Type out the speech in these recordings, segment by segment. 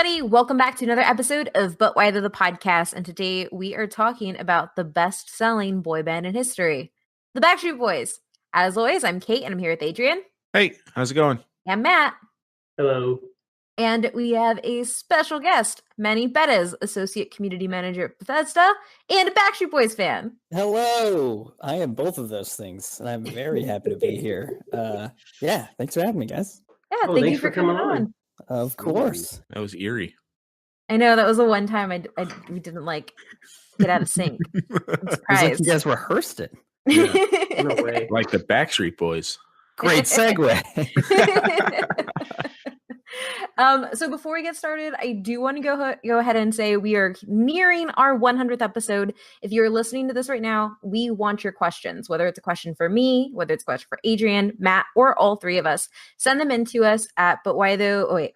everybody. Welcome back to another episode of But Why the Podcast. And today we are talking about the best-selling boy band in history, the Backstreet Boys. As always, I'm Kate, and I'm here with Adrian. Hey, how's it going? And Matt. Hello. And we have a special guest, Manny Perez, Associate Community Manager at Bethesda, and a Backstreet Boys fan. Hello. I am both of those things, and I'm very happy to be here. Yeah, thanks for having me, guys. Yeah, thank you for coming on. Of course. That was eerie. I know, that was the one time we didn't, get out of sync. I'm surprised. It was like you guys rehearsed it. Yeah. No way. Like the Backstreet Boys. Great segue. So before we get started, I do want to go ahead and say we are nearing our 100th episode. If you're listening to this right now, we want your questions, whether it's a question for me, whether it's a question for Adrian, Matt, or all three of us. Send them in to us at But Why Though.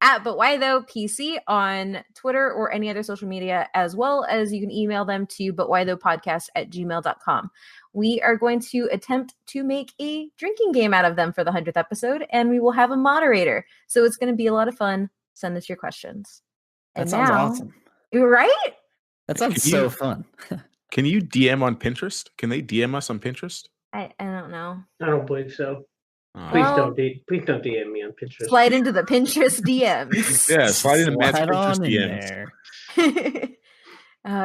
At But Why Though PC on Twitter or any other social media, as well as you can email them to butwhythoughpodcast@gmail.com. We are going to attempt to make a drinking game out of them for the 100th episode, and we will have a moderator. So it's going to be a lot of fun. Send us your questions. That sounds awesome. Right? That sounds so fun. Can you DM on Pinterest? Can they DM us on Pinterest? I don't know. I don't believe so. Oh. Please don't DM me on Pinterest. Slide into the Pinterest DMs. Yeah, slide into Matt's Slide Pinterest on in DMs. there.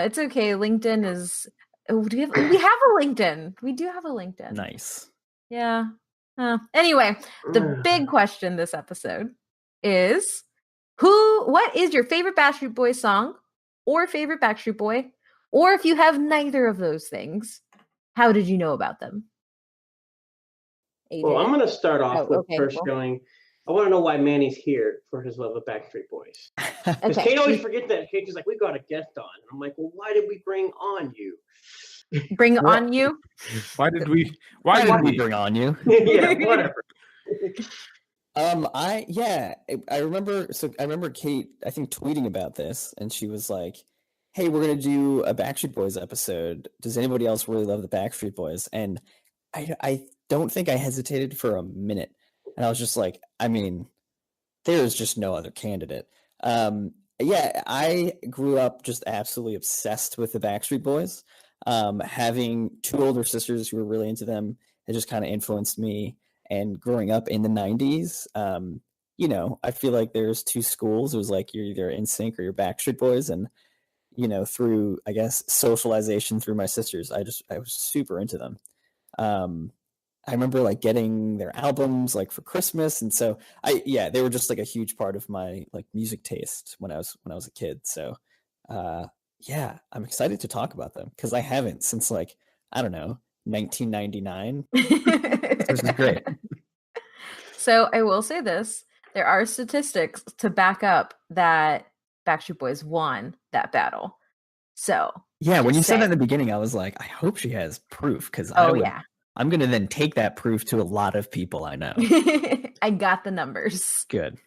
It's okay. LinkedIn is... Oh, we have a LinkedIn. We do have a LinkedIn. Nice. Yeah. Anyway, the big question this episode is what is your favorite Backstreet Boys song or favorite Backstreet Boy? Or if you have neither of those things, how did you know about them? Well, I'm going to start off going, I want to know why Manny's here for his love of Backstreet Boys. Because Kate always forgets that. Kate's like, we got a guest on. And I'm like, well, why did we bring on you? Bring on you? Why did we bring on you? Yeah, whatever. I remember Kate, I think, tweeting about this, and she was like, hey, we're going to do a Backstreet Boys episode. Does anybody else really love the Backstreet Boys? And I don't think I hesitated for a minute. And I was just like, I mean, there's just no other candidate. I grew up just absolutely obsessed with the Backstreet Boys. Having two older sisters who were really into them, it just kind of influenced me. And growing up in the 90s, I feel like there's two schools. It was like you're either NSYNC or you're Backstreet Boys. And, through, I guess, socialization through my sisters, I was super into them. I remember getting their albums for Christmas, and so they were just a huge part of my music taste when I was a kid. So I'm excited to talk about them because I haven't since 1999. This is great. So I will say this: there are statistics to back up that Backstreet Boys won that battle. So when you said that in the beginning, I was like, I hope she has proof because I'm going to then take that proof to a lot of people I know. I got the numbers. Good.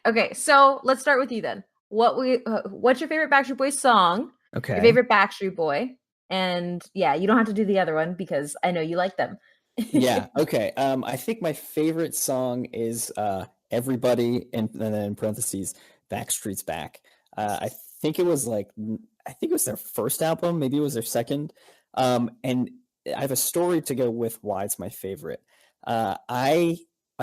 Okay, so let's start with you then. What's your favorite Backstreet Boys song? Okay. Your favorite Backstreet Boy? And you don't have to do the other one because I know you like them. Yeah. Okay. I think my favorite song is Everybody, and then in parentheses, Backstreet's Back. I think it was their first album. Maybe it was their second. And I have a story to go with why it's my favorite. My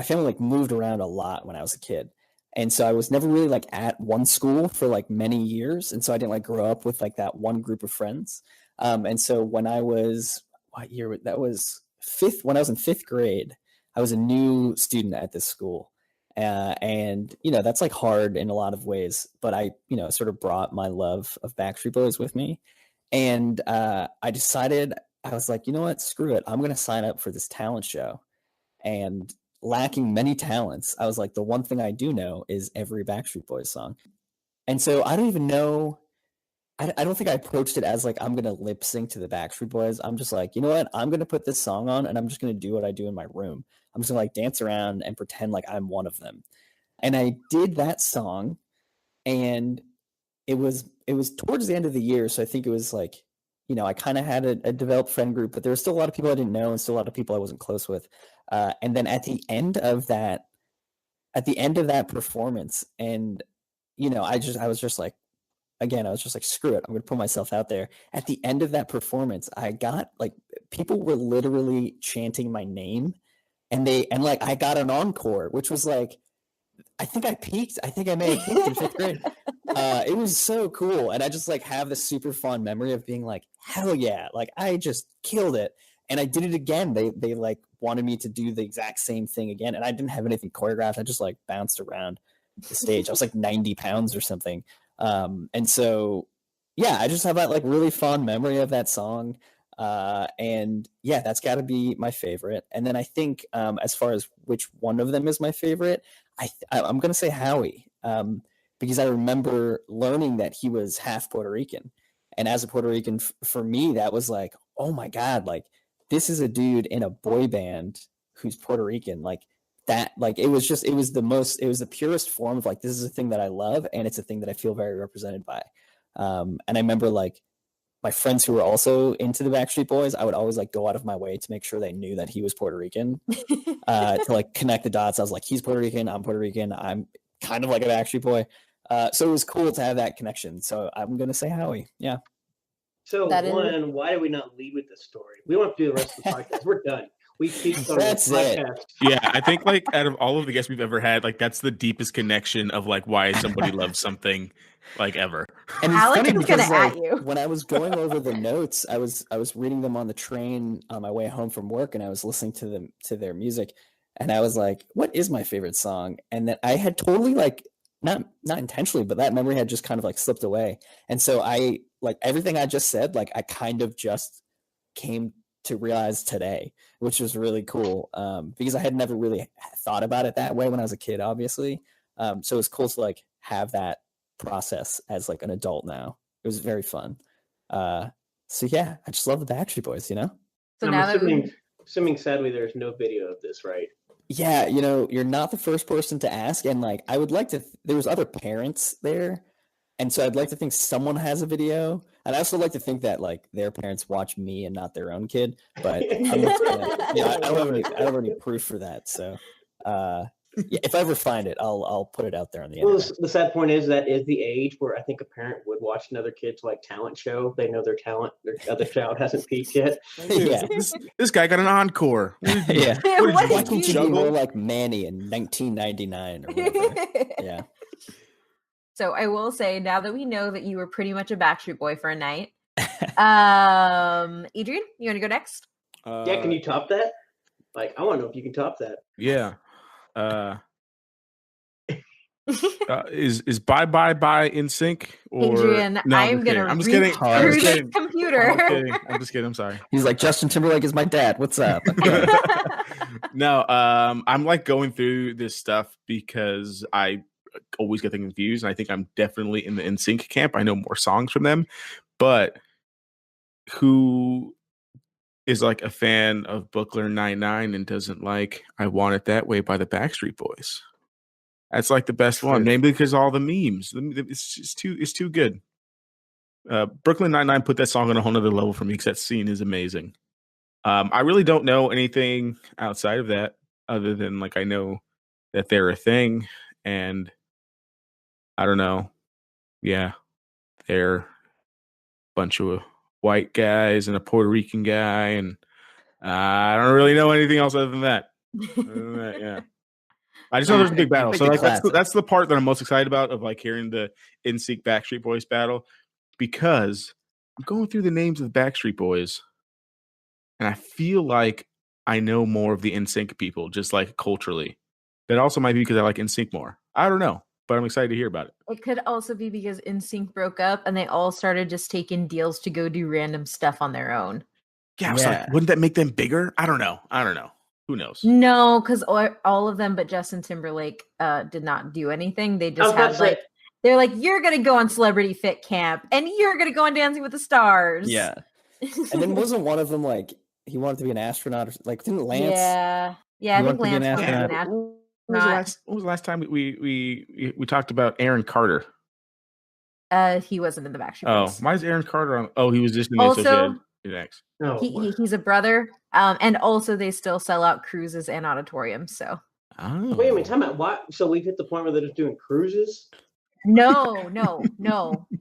family moved around a lot when I was a kid. And so I was never really at one school for many years. And so I didn't grow up with that one group of friends. And so when I was, that was when I was in fifth grade, I was a new student at this school. And that's hard in a lot of ways, but I sort of brought my love of Backstreet Boys with me. And I decided, I was like, you know what, screw it. I'm going to sign up for this talent show. And lacking many talents, I was like, the one thing I do know is every Backstreet Boys song. And so I don't even know, I don't think I approached it as I'm going to lip sync to the Backstreet Boys. I'm just like, you know what, I'm going to put this song on and I'm just going to do what I do in my room. I'm just going to dance around and pretend like I'm one of them. And I did that song, and it was towards the end of the year. So I think it was I kind of had a developed friend group, but there were still a lot of people I didn't know and still a lot of people I wasn't close with. And then at the end of that at the end of that performance, and I was just like, again, I was just like, screw it, I'm gonna put myself out there. At the end of that performance, I got like, people were literally chanting my name, and like I got an encore, which was like, I think I peaked. I think I may have peaked in 5th grade. It was so cool. And I just like have this super fond memory of being like, hell yeah, like I just killed it. And I did it again. They like wanted me to do the exact same thing again. And I didn't have anything choreographed. I just like bounced around the stage. I was like 90 pounds or something. And so, yeah, I just have that like really fond memory of that song. And yeah, that's got to be my favorite. And then I think as far as which one of them is my favorite, I'm going to say Howie, because I remember learning that he was half Puerto Rican. And as a Puerto Rican, for me, that was like, oh my God, like this is a dude in a boy band who's Puerto Rican. Like that, like it was the purest form of like, this is a thing that I love. And it's a thing that I feel very represented by. And I remember like my friends who were also into the Backstreet Boys, I would always like go out of my way to make sure they knew that he was Puerto Rican, to like connect the dots. I was like, he's Puerto Rican, I'm Puerto Rican, I'm kind of like a Backstreet Boy. So it was cool to have that connection. So I'm going to say Howie. Yeah. So why do we not lead with this story? We don't have to do the rest of the podcast. We're done. We keep on That's it. Yeah, I think like out of all of the guests we've ever had, like that's the deepest connection of like why somebody loves something like ever. And it's funny because like, when I was going over the notes, I was reading them on the train on my way home from work, and I was listening to their music, and I was like, what is my favorite song? And that I had totally like not intentionally, but that memory had just kind of like slipped away. And so I like everything I just said, like I kind of just came to realize today, which was really cool, because I had never really thought about it that way when I was a kid, obviously. So it's cool to like have that process as like an adult now. It was very fun. So yeah, I just love the Backstreet Boys, you know? So I'm now assuming sadly there's no video of this, right? Yeah, you're not the first person to ask, and like I would like to there was other parents there, and so I'd like to think someone has a video. And I also like to think that like their parents watch me and not their own kid, but I'm not I don't have any proof for that. So yeah, if I ever find it, I'll put it out there on the internet. The sad point is that is the age where I think a parent would watch another kid's like talent show. They know their other child hasn't peaked yet. Yeah, this guy got an encore. Yeah, why can't you be more like Manny in 1999 or whatever? Yeah. So I will say, now that we know that you were pretty much a Backstreet Boy for a night, Adrian, you want to go next? Yeah, can you top that? Like, I want to know if you can top that. Yeah. Is Bye Bye Bye NSYNC? Or Adrian, no, I'm gonna reboot this computer. I'm just kidding. I'm sorry. He's like, Justin Timberlake is my dad. What's up? No, I'm like going through this stuff because I always get things confused, and I think I'm definitely in the NSYNC camp. I know more songs from them, but who is like a fan of Brooklyn Nine-Nine and doesn't like I Want It That Way by the Backstreet Boys? That's like the best one, mainly because all the memes. It's too good. Brooklyn Nine-Nine put that song on a whole nother level for me because that scene is amazing. I really don't know anything outside of that other than like I know that they're a thing, and I don't know. Yeah, they're a bunch of white guys and a Puerto Rican guy, and I don't really know anything else other than that. Yeah. I just know there's a big battle. So like, that's the part that I'm most excited about of like hearing the NSYNC Backstreet Boys battle, because I'm going through the names of the Backstreet Boys and I feel like I know more of the NSYNC people, just like culturally. That also might be because I like NSYNC more. I don't know, but I'm excited to hear about it. It could also be because NSYNC broke up and they all started just taking deals to go do random stuff on their own. Yeah, I was like, wouldn't that make them bigger? I don't know. Who knows? No, because all of them but Justin Timberlake did not do anything. They just had like, they're like, you're going to go on Celebrity Fit Camp and you're going to go on Dancing with the Stars. Yeah. And then wasn't one of them like, he wanted to be an astronaut or like, didn't Lance? Yeah, I think Lance was an astronaut. When was the last time we talked about Aaron Carter? He wasn't in the Backstreet Boys. Why is Aaron Carter on? Oh, he was just in the Associated X. He's a brother, and also they still sell out cruises and auditoriums. So Oh. Wait a minute, time out. What? So we've hit the point where they're just doing cruises? No.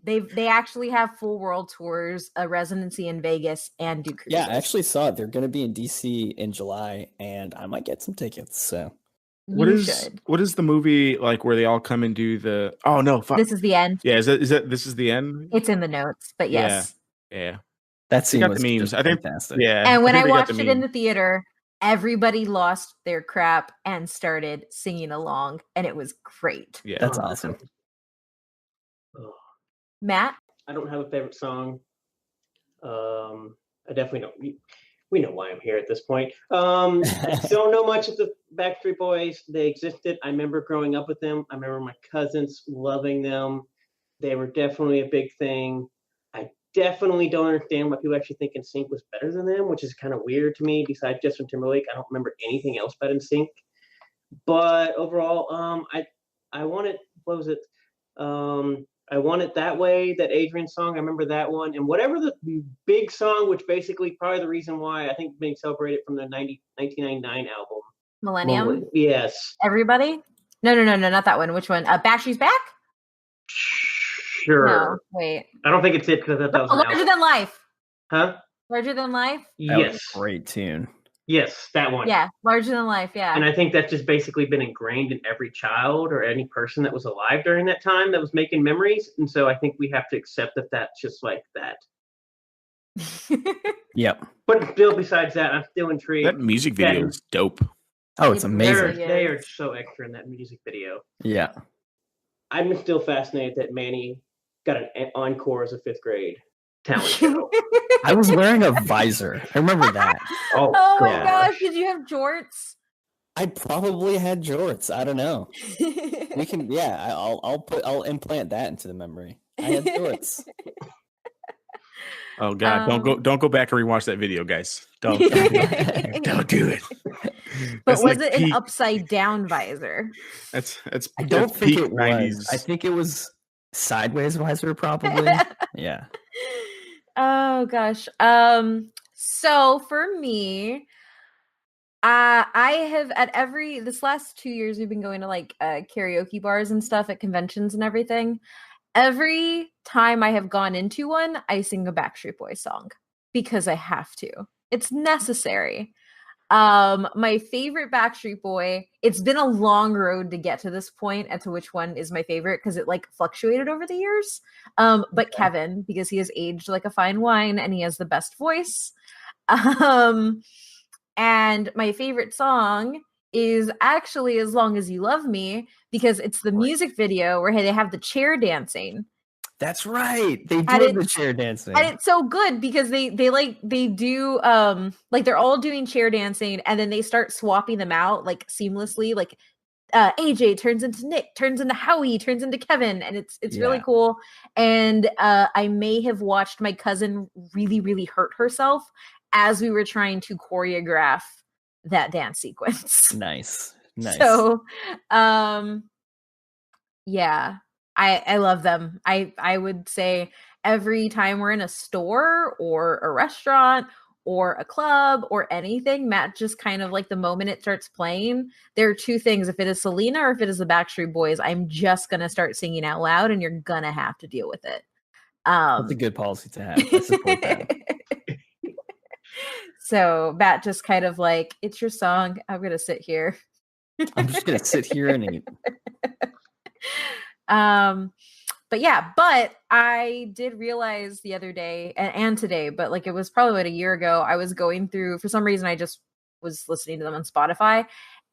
They actually have full world tours, a residency in Vegas, and do cruises. Yeah, I actually saw it. They're going to be in DC in July, and I might get some tickets. So, what is the movie like where they all come and do the? Oh no, This is the end. Yeah, is that this is the end? It's in the notes, but yes, yeah. That scene was the memes. just fantastic. Yeah, and when I watched it in the theater, everybody lost their crap and started singing along, and it was great. Yeah, that's awesome. Matt? I don't have a favorite song. I definitely don't. We know why I'm here at this point. I don't know much of the Backstreet Boys. They existed. I remember growing up with them. I remember my cousins loving them. They were definitely a big thing. I definitely don't understand why people actually think NSYNC was better than them, which is kind of weird to me. Besides Justin Timberlake, I don't remember anything else about NSYNC. But overall, I wanted, what was it? I Want It That Way, that Adrian song. I remember that one. And whatever the big song, which basically probably the reason why I think being celebrated from the 1999 album. Millennium? Yes. Everybody? No, not that one. Which one? Backstreet's Back? Sure. No, wait. I don't think it's it because that was Larger Than Life. Huh? Larger Than Life? Yes. Great tune. Yes, that one. Yeah, Larger Than Life, yeah. And I think that's just basically been ingrained in every child or any person that was alive during that time that was making memories. And so I think we have to accept that that's just like that. Yep. But still, besides that, I'm still intrigued. That music video is dope. Oh, it's amazing. They are so extra in that music video. Yeah. I'm still fascinated that Manny got an encore as a 5th grade talent show. I was wearing a visor. I remember that. Oh my gosh, did you have jorts? I probably had jorts. I don't know. We can, I'll implant that into the memory. I had jorts. Oh God! Don't go back and rewatch that video, guys. Don't do it. But was it an upside down visor? That's I don't think it 90s. was. I think it was sideways visor, probably. Yeah. Oh gosh. So for me, I have this last 2 years we've been going to like karaoke bars and stuff at conventions and everything. Every time I have gone into one, I sing a Backstreet Boys song because I have to. It's necessary. My favorite Backstreet Boy, it's been a long road to get to this point as to which one is my favorite because it like fluctuated over the years. But Kevin, because he has aged like a fine wine and he has the best voice. And my favorite song is actually As Long As You Love Me because it's the music video where they have the chair dancing. That's right. They do the chair dancing. And it's so good because they do like they're all doing chair dancing and then they start swapping them out like seamlessly. Like AJ turns into Nick, turns into Howie, turns into Kevin, and it's really cool. And I may have watched my cousin really, really hurt herself as we were trying to choreograph that dance sequence. Nice. So yeah. I love them. I would say every time we're in a store or a restaurant or a club or anything, Matt just kind of like the moment it starts playing, there are two things. If it is Selena or if it is the Backstreet Boys, I'm just going to start singing out loud and you're going to have to deal with it. That's a good policy to have. I support that. So Matt just kind of like, it's your song. I'm going to sit here. I'm just going to sit here and eat. But I did realize the other day and today, but like it was probably about a year ago, I was going through, for some reason, I just was listening to them on Spotify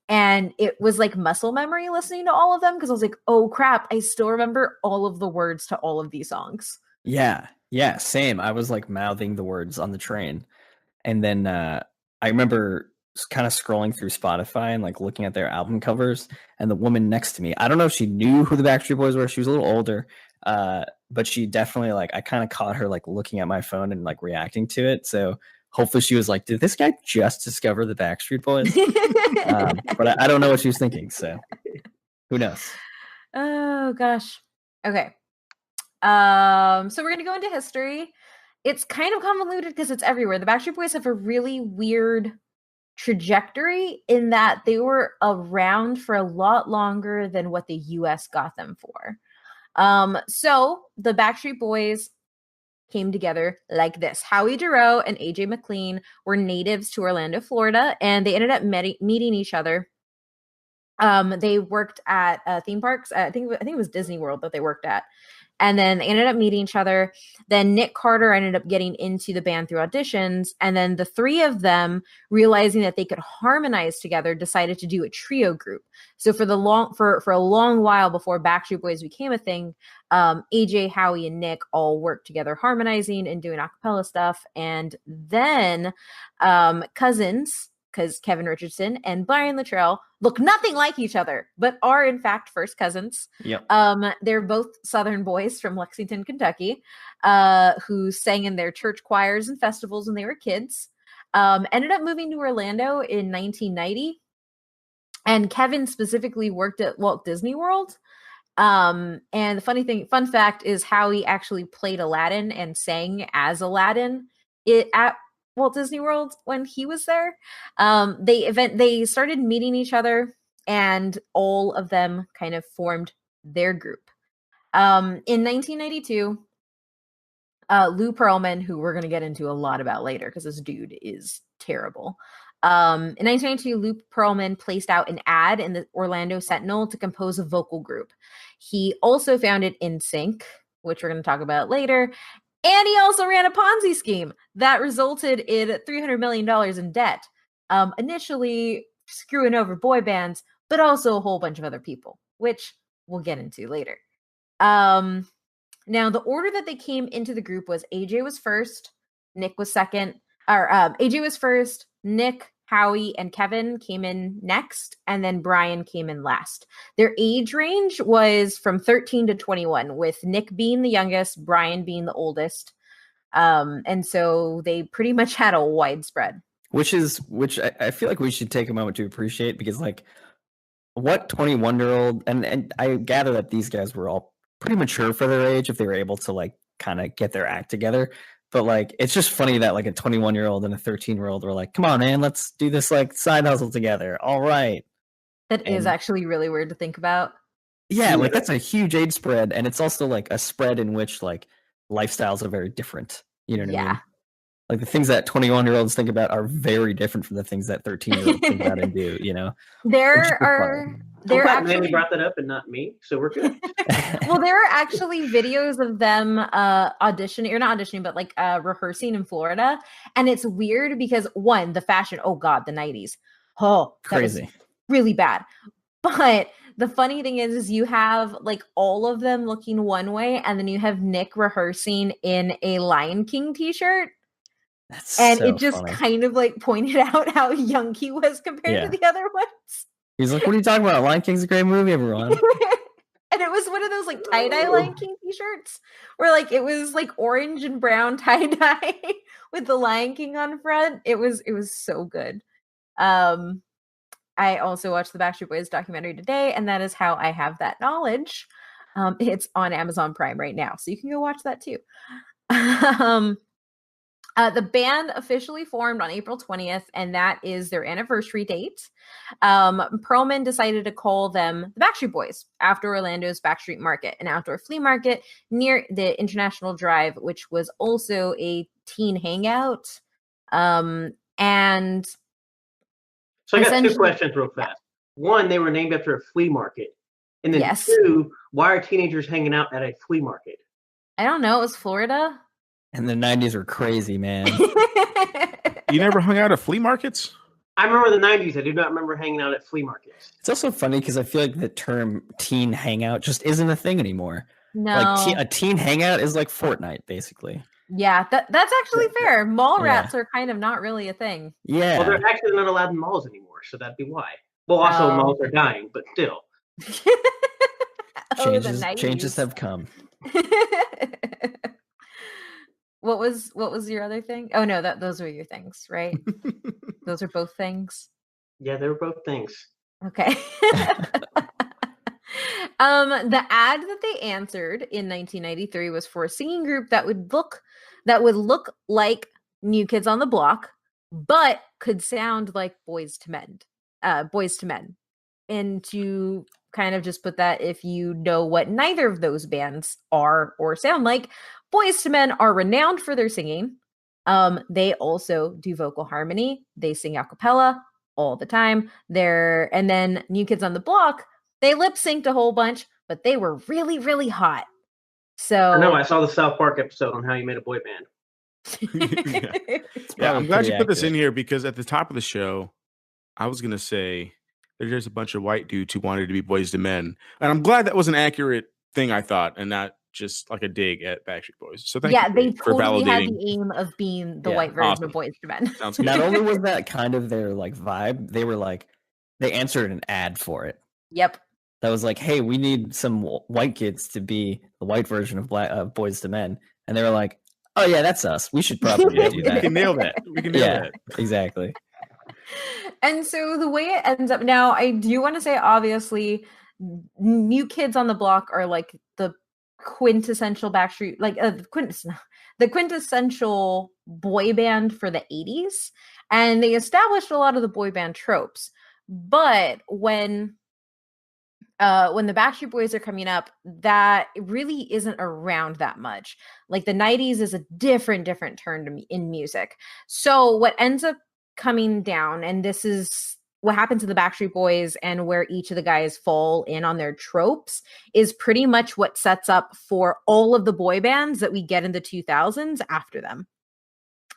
and it was like muscle memory listening to all of them. Cause I was like, oh crap, I still remember all of the words to all of these songs. Yeah. Yeah. Same. I was like mouthing the words on the train. And then, I remember kind of scrolling through Spotify and like looking at their album covers and the woman next to me, I don't know if she knew who the Backstreet Boys were. She was a little older, but she definitely like, I kind of caught her like looking at my phone and like reacting to it. So hopefully she was like, did this guy just discover the Backstreet Boys? But I don't know what she was thinking. So who knows? Oh gosh. Okay. So we're going to go into history. It's kind of convoluted because it's everywhere. The Backstreet Boys have a really weird trajectory in that they were around for a lot longer than what the US got them for. So the Backstreet Boys came together like this. Howie Dorough and AJ McLean were natives to Orlando, Florida, and they ended up meeting each other. They worked at theme parks. I think it was Disney World that they worked at. And then they ended up meeting each other. Then Nick Carter ended up getting into the band through auditions. And then the three of them, realizing that they could harmonize together, decided to do a trio group. So for a long while before Backstreet Boys became a thing, AJ, Howie, and Nick all worked together, harmonizing and doing a cappella stuff. And then cousins, because Kevin Richardson and Brian Luttrell look nothing like each other, but are in fact first cousins. Yep. They're both Southern boys from Lexington, Kentucky, who sang in their church choirs and festivals when they were kids. Ended up moving to Orlando in 1990. And Kevin specifically worked at Walt Disney World. And the fun fact is Howie actually played Aladdin and sang as Aladdin at Walt Disney World when he was there. They started meeting each other, and all of them kind of formed their group. In 1992, Lou Pearlman, who we're going to get into a lot about later because this dude is terrible. In 1992, Lou Pearlman placed out an ad in the Orlando Sentinel to compose a vocal group. He also founded NSYNC, which we're going to talk about later. And he also ran a Ponzi scheme that resulted in $300 million in debt, initially screwing over boy bands, but also a whole bunch of other people, which we'll get into later. Now, the order that they came into the group was AJ was first, Nick was second, or AJ was first, Nick, Howie, and Kevin came in next, and then Brian came in last. Their age range was from 13 to 21, with Nick being the youngest, Brian being the oldest. And so they pretty much had a widespread. Which I feel like we should take a moment to appreciate, because like what 21-year-old, and I gather that these guys were all pretty mature for their age if they were able to like kind of get their act together. But like, it's just funny that like a 21-year-old and a 13-year-old were like, come on, man, let's do this like side hustle together. All right. That is actually really weird to think about. Yeah, like that's a huge age spread. And it's also like a spread in which like lifestyles are very different. You know what I mean? Like the things that 21-year-olds think about are very different from the things that 13-year-olds think about and do, you know? There actually Manny brought that up and not me, so we're good. Well, there are actually videos of them auditioning, or not auditioning, but like rehearsing in Florida. And it's weird because one, the fashion, oh God, the 90s. Oh, crazy. Really bad. But the funny thing is you have like all of them looking one way, and then you have Nick rehearsing in a Lion King t-shirt. And so it just funny. Kind of like pointed out how young he was compared to the other ones. He's like, what are you talking about? Lion King's a great movie, everyone. And it was one of those like tie-dye Lion King t-shirts where like it was like orange and brown tie-dye with the Lion King on front. It was so good. I also watched the Backstreet Boys documentary today, and that is how I have that knowledge. It's on Amazon Prime right now, so you can go watch that too. The band officially formed on April 20th, and that is their anniversary date. Perlman decided to call them the Backstreet Boys after Orlando's Backstreet Market, an outdoor flea market near the International Drive, which was also a teen hangout. And so I got two questions real fast. One, they were named after a flea market. And then two, why are teenagers hanging out at a flea market? I don't know. It was Florida. And the 90s were crazy, man. You never hung out at flea markets? I remember the 90s. I do not remember hanging out at flea markets. It's also funny because I feel like the term teen hangout just isn't a thing anymore. No. Like a teen hangout is like Fortnite, basically. Yeah, that's actually fair. Mall rats are kind of not really a thing. Yeah. Well, they're actually not allowed in malls anymore, so that'd be why. Well, also malls are dying, but still. Changes have come. What was your other thing? Oh no, those were your things, right? Those are both things. Yeah, they were both things. Okay. The ad that they answered in 1993 was for a singing group that would look like New Kids on the Block, but could sound like Boys to Men. And to kind of just put that, if you know what neither of those bands are or sound like, Boys to Men are renowned for their singing. They also do vocal harmony. They sing a cappella all the time. And then New Kids on the Block, they lip synced a whole bunch, but they were really, really hot. So No, I saw the South Park episode on how you made a boy band. Yeah, I'm glad you put this in accurate. here because at the top of the show, I was gonna say there's just a bunch of white dudes who wanted to be Boys to Men, and I'm glad that was an accurate thing I thought, and not just like a dig at Backstreet Boys. So thank you they for totally had validating. the aim of being the Yeah, white version awesome. of Boys to Men. Sounds good. Not only was that kind of their like vibe, they were like, they answered an ad for it. Yep. That was like, hey, we need some white kids to be the white version of Boys to Men, and they were like, oh yeah, that's us. We should probably do We that. can nail that. We can nail Yeah, that. exactly. And so the way it ends up now, I do want to say, obviously, New Kids on the Block are like the quintessential Backstreet, like the quintessential boy band for the 80s. And they established a lot of the boy band tropes. But when the Backstreet Boys are coming up, that really isn't around that much. Like the 90s is a different turn in music. So what ends up coming down, and this is what happens to the Backstreet Boys and where each of the guys fall in on their tropes, is pretty much what sets up for all of the boy bands that we get in the 2000s after them.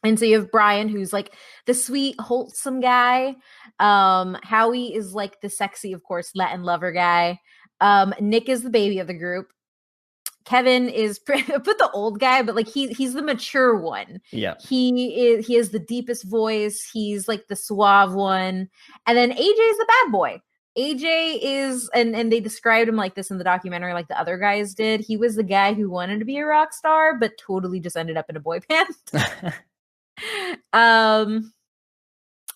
And so you have Brian, who's like the sweet, wholesome guy. Howie is like the sexy, of course, Latin lover guy. Nick is the baby of the group. Kevin is put the old guy, but like he's the mature one. Yeah. He has the deepest voice. He's like the suave one. And then AJ is the bad boy. AJ is, and they described him like this in the documentary, like the other guys did. He was the guy who wanted to be a rock star, but totally just ended up in a boy band.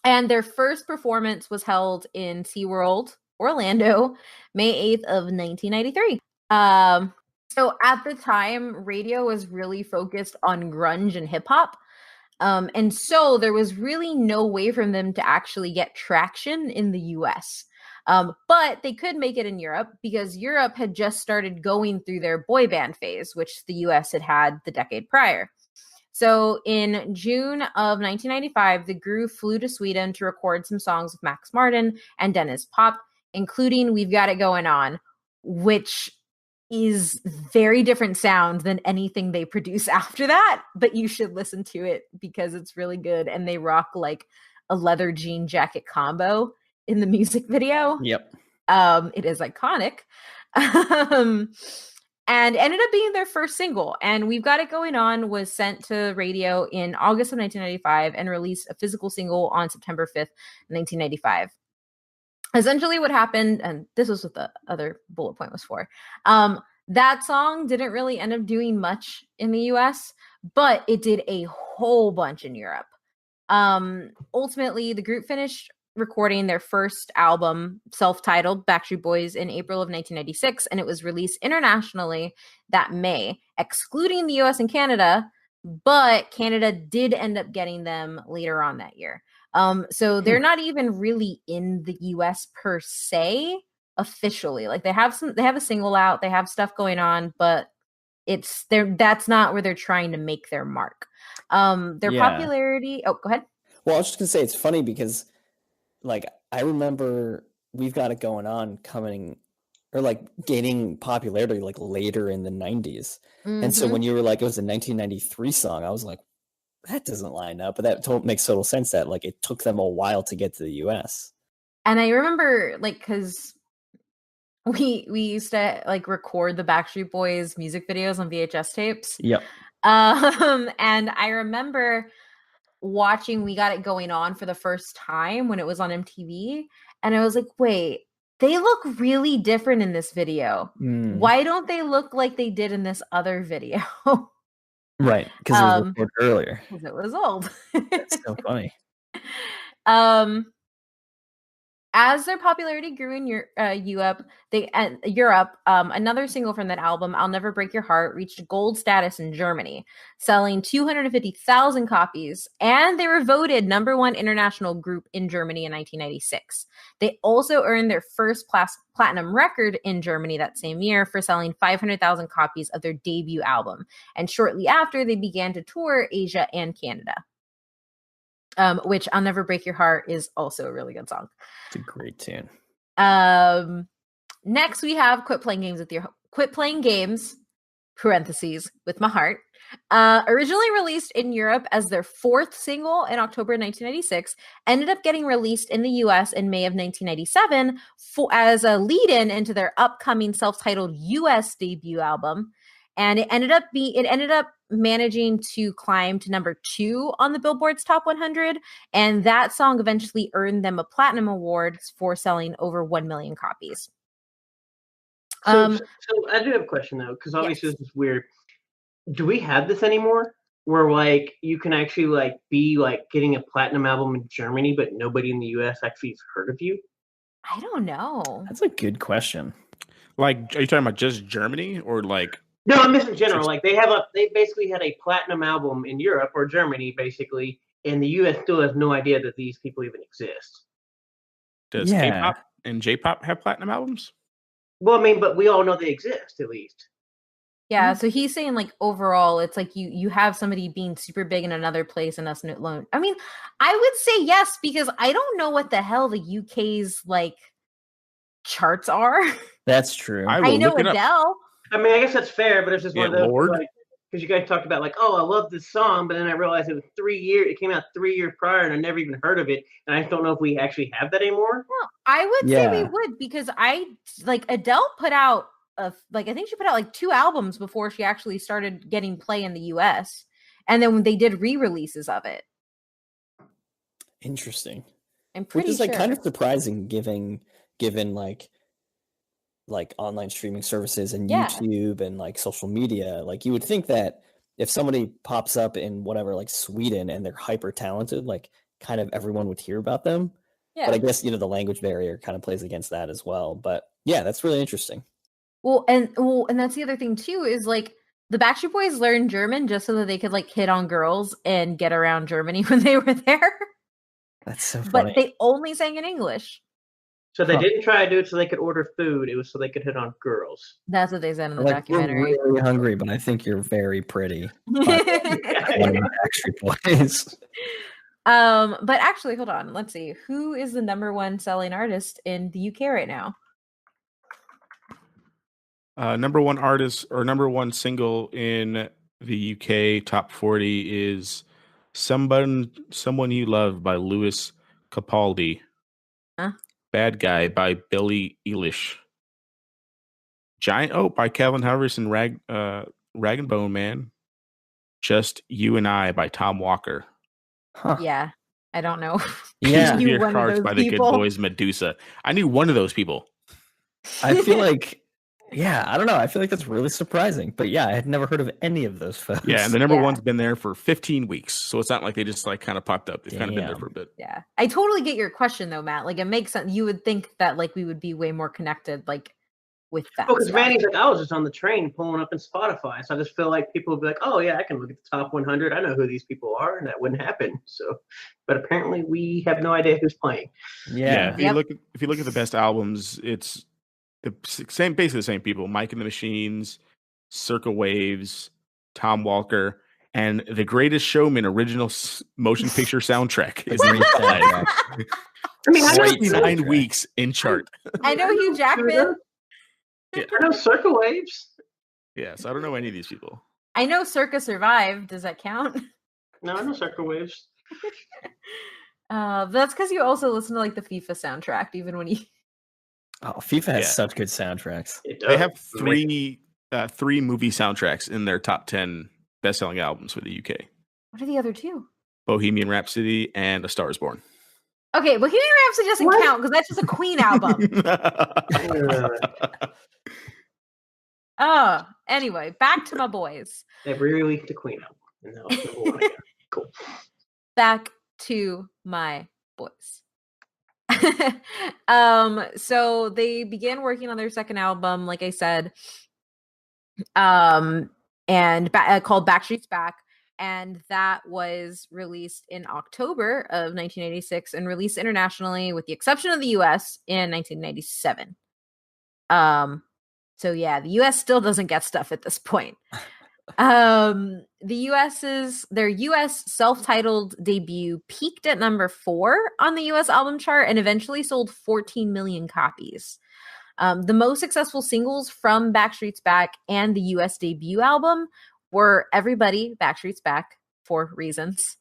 And their first performance was held in SeaWorld, Orlando, May 8th of 1993. So at the time, radio was really focused on grunge and hip hop. And so there was really no way for them to actually get traction in the US. But they could make it in Europe because Europe had just started going through their boy band phase, which the US had the decade prior. So in June of 1995, the group flew to Sweden to record some songs with Max Martin and Dennis Pop, including We've Got It Going On, which is very different sound than anything they produce after that, but you should listen to it because it's really good. And they rock like a leather jean jacket combo in the music video. Yep. It is iconic. And ended up being their first single. And We've Got It Going On was sent to radio in August of 1995 and released a physical single on September 5th, 1995. Essentially what happened, and this was what the other bullet point was for, that song didn't really end up doing much in the US, but it did a whole bunch in Europe. Ultimately, the group finished recording their first album, self-titled Backstreet Boys, in April of 1996, and it was released internationally that May, excluding the US and Canada, but Canada did end up getting them later on that year. So they're not even really in the US per se officially. Like they have a single out, they have stuff going on, but that's not where they're trying to make their mark. Their popularity. Oh, go ahead. Well, I was just gonna say it's funny because like I remember We've Got It Going On coming or like gaining popularity like later in the 90s. Mm-hmm. And so when you were like it was a 1993 song, I was like, that doesn't line up, but that makes total sense that like it took them a while to get to the US. And I remember like because we used to like record the Backstreet Boys music videos on VHS tapes. Yep. And I remember watching We Got It Going On for the first time when it was on MTV, and I was like, wait, they look really different in this video. Why don't they look like they did in this other video? Right, because it was recorded earlier. Because it was old. That's so funny. As their popularity grew in Europe, another single from that album, "I'll Never Break Your Heart," reached gold status in Germany, selling 250,000 copies, and they were voted #1 international group in Germany in 1996. They also earned their first platinum record in Germany that same year for selling 500,000 copies of their debut album, and shortly after, they began to tour Asia and Canada. Which "I'll Never Break Your Heart" is also a really good song. It's a great tune. Next we have Quit Playing Games, parentheses, with my heart. Originally released in Europe as their 4th single in October 1996, ended up getting released in the US in May of 1997 as a lead-in into their upcoming self-titled US debut album. And it ended up managing to climb to #2 on the Billboard's Top 100, and that song eventually earned them a platinum award for selling over 1 million copies. So I do have a question though, because obviously this is weird. Do we have this anymore? Where like you can actually like be like getting a platinum album in Germany, but nobody in the US actually has heard of you? I don't know. That's a good question. Like, are you talking about just Germany or like? No, I'm just in general. Like they basically had a platinum album in Europe or Germany, basically, and the US still has no idea that these people even exist. Does K-pop and J-pop have platinum albums? Well, I mean, but we all know they exist at least. Yeah, so he's saying like overall, it's like you have somebody being super big in another place and us alone. I mean, I would say yes, because I don't know what the hell the UK's like charts are. That's true. I know Adele. I mean, I guess that's fair, but it's just one of those like, because you guys talked about like, oh, I love this song, but then I realized it was 3 years. It came out 3 years prior, and I never even heard of it. And I just don't know if we actually have that anymore. Well, I would say we would, because Adele put out I think she put out like 2 albums before she actually started getting play in the US, and then when they did re-releases of it. Interesting. I'm pretty sure. Which is like kind of surprising, given like online streaming services and YouTube and like social media. Like you would think that if somebody pops up in whatever, like Sweden, and they're hyper talented, like kind of everyone would hear about them. Yeah. But I guess, the language barrier kind of plays against that as well. But yeah, that's really interesting. Well, and that's the other thing too, is like the Backstreet Boys learned German just so that they could like hit on girls and get around Germany when they were there. That's so funny. But they only sang in English. So they didn't try to do it so they could order food. It was so they could hit on girls. That's what they said in the documentary. We're really hungry, but I think you're very pretty. One of the Backstreet Boys. But actually, hold on. Let's see. Who is the #1 selling artist in the UK right now? #1 artist or #1 single in the UK top 40 is Someone You Love by Lewis Capaldi. Huh? Bad Guy by Billie Eilish. Giant Oak by Calvin Harris and Rag and Bone Man. Just You and I by Tom Walker. Huh. Yeah, I don't know. Yeah, Your Cards by the Good Boys Medusa. I knew one of those people. I feel like, I don't know. I feel like that's really surprising. But yeah, I had never heard of any of those folks. Yeah, and the #1's been there for 15 weeks. So it's not like they just like kind of popped up. They've kind of been there for a bit. Yeah. I totally get your question though, Matt. Like it makes sense. You would think that like we would be way more connected like with that. Because Manny's like, I was just on the train pulling up in Spotify. So I just feel like people would be like, oh yeah, I can look at the top 100. I know who these people are, and that wouldn't happen. So, but apparently we have no idea who's playing. Yeah. If you look at the best albums, it's basically the same people: Mike and the Machines, Circa Waves, Tom Walker, and The Greatest Showman original motion picture soundtrack is in I mean, I know 9 weeks in chart. I know Hugh Jackman. I know Circa Waves. Yeah, so I don't know any of these people. I know Circa survived. Does that count? No, I know Circa Waves. But that's because you also listen to like the FIFA soundtrack, even when you. Oh, FIFA has such good soundtracks. They have three movie soundtracks in their top 10 best-selling albums for the UK. What are the other 2? Bohemian Rhapsody and A Star Is Born. Okay, Bohemian Rhapsody doesn't count because that's just a Queen album. Anyway, back to my boys. They re-released the Queen album. And that was #1 again. Cool. Back to my boys. So they began working on their second album, like I said, and called Backstreet's Back. And that was released in October of 1986 and released internationally, with the exception of the US, in 1997. So yeah, the US still doesn't get stuff at this point. Their US self-titled debut peaked at number 4 on the US album chart and eventually sold 14 million copies. The most successful singles from Backstreet's Back and the US debut album were Everybody, Backstreet's Back, for reasons.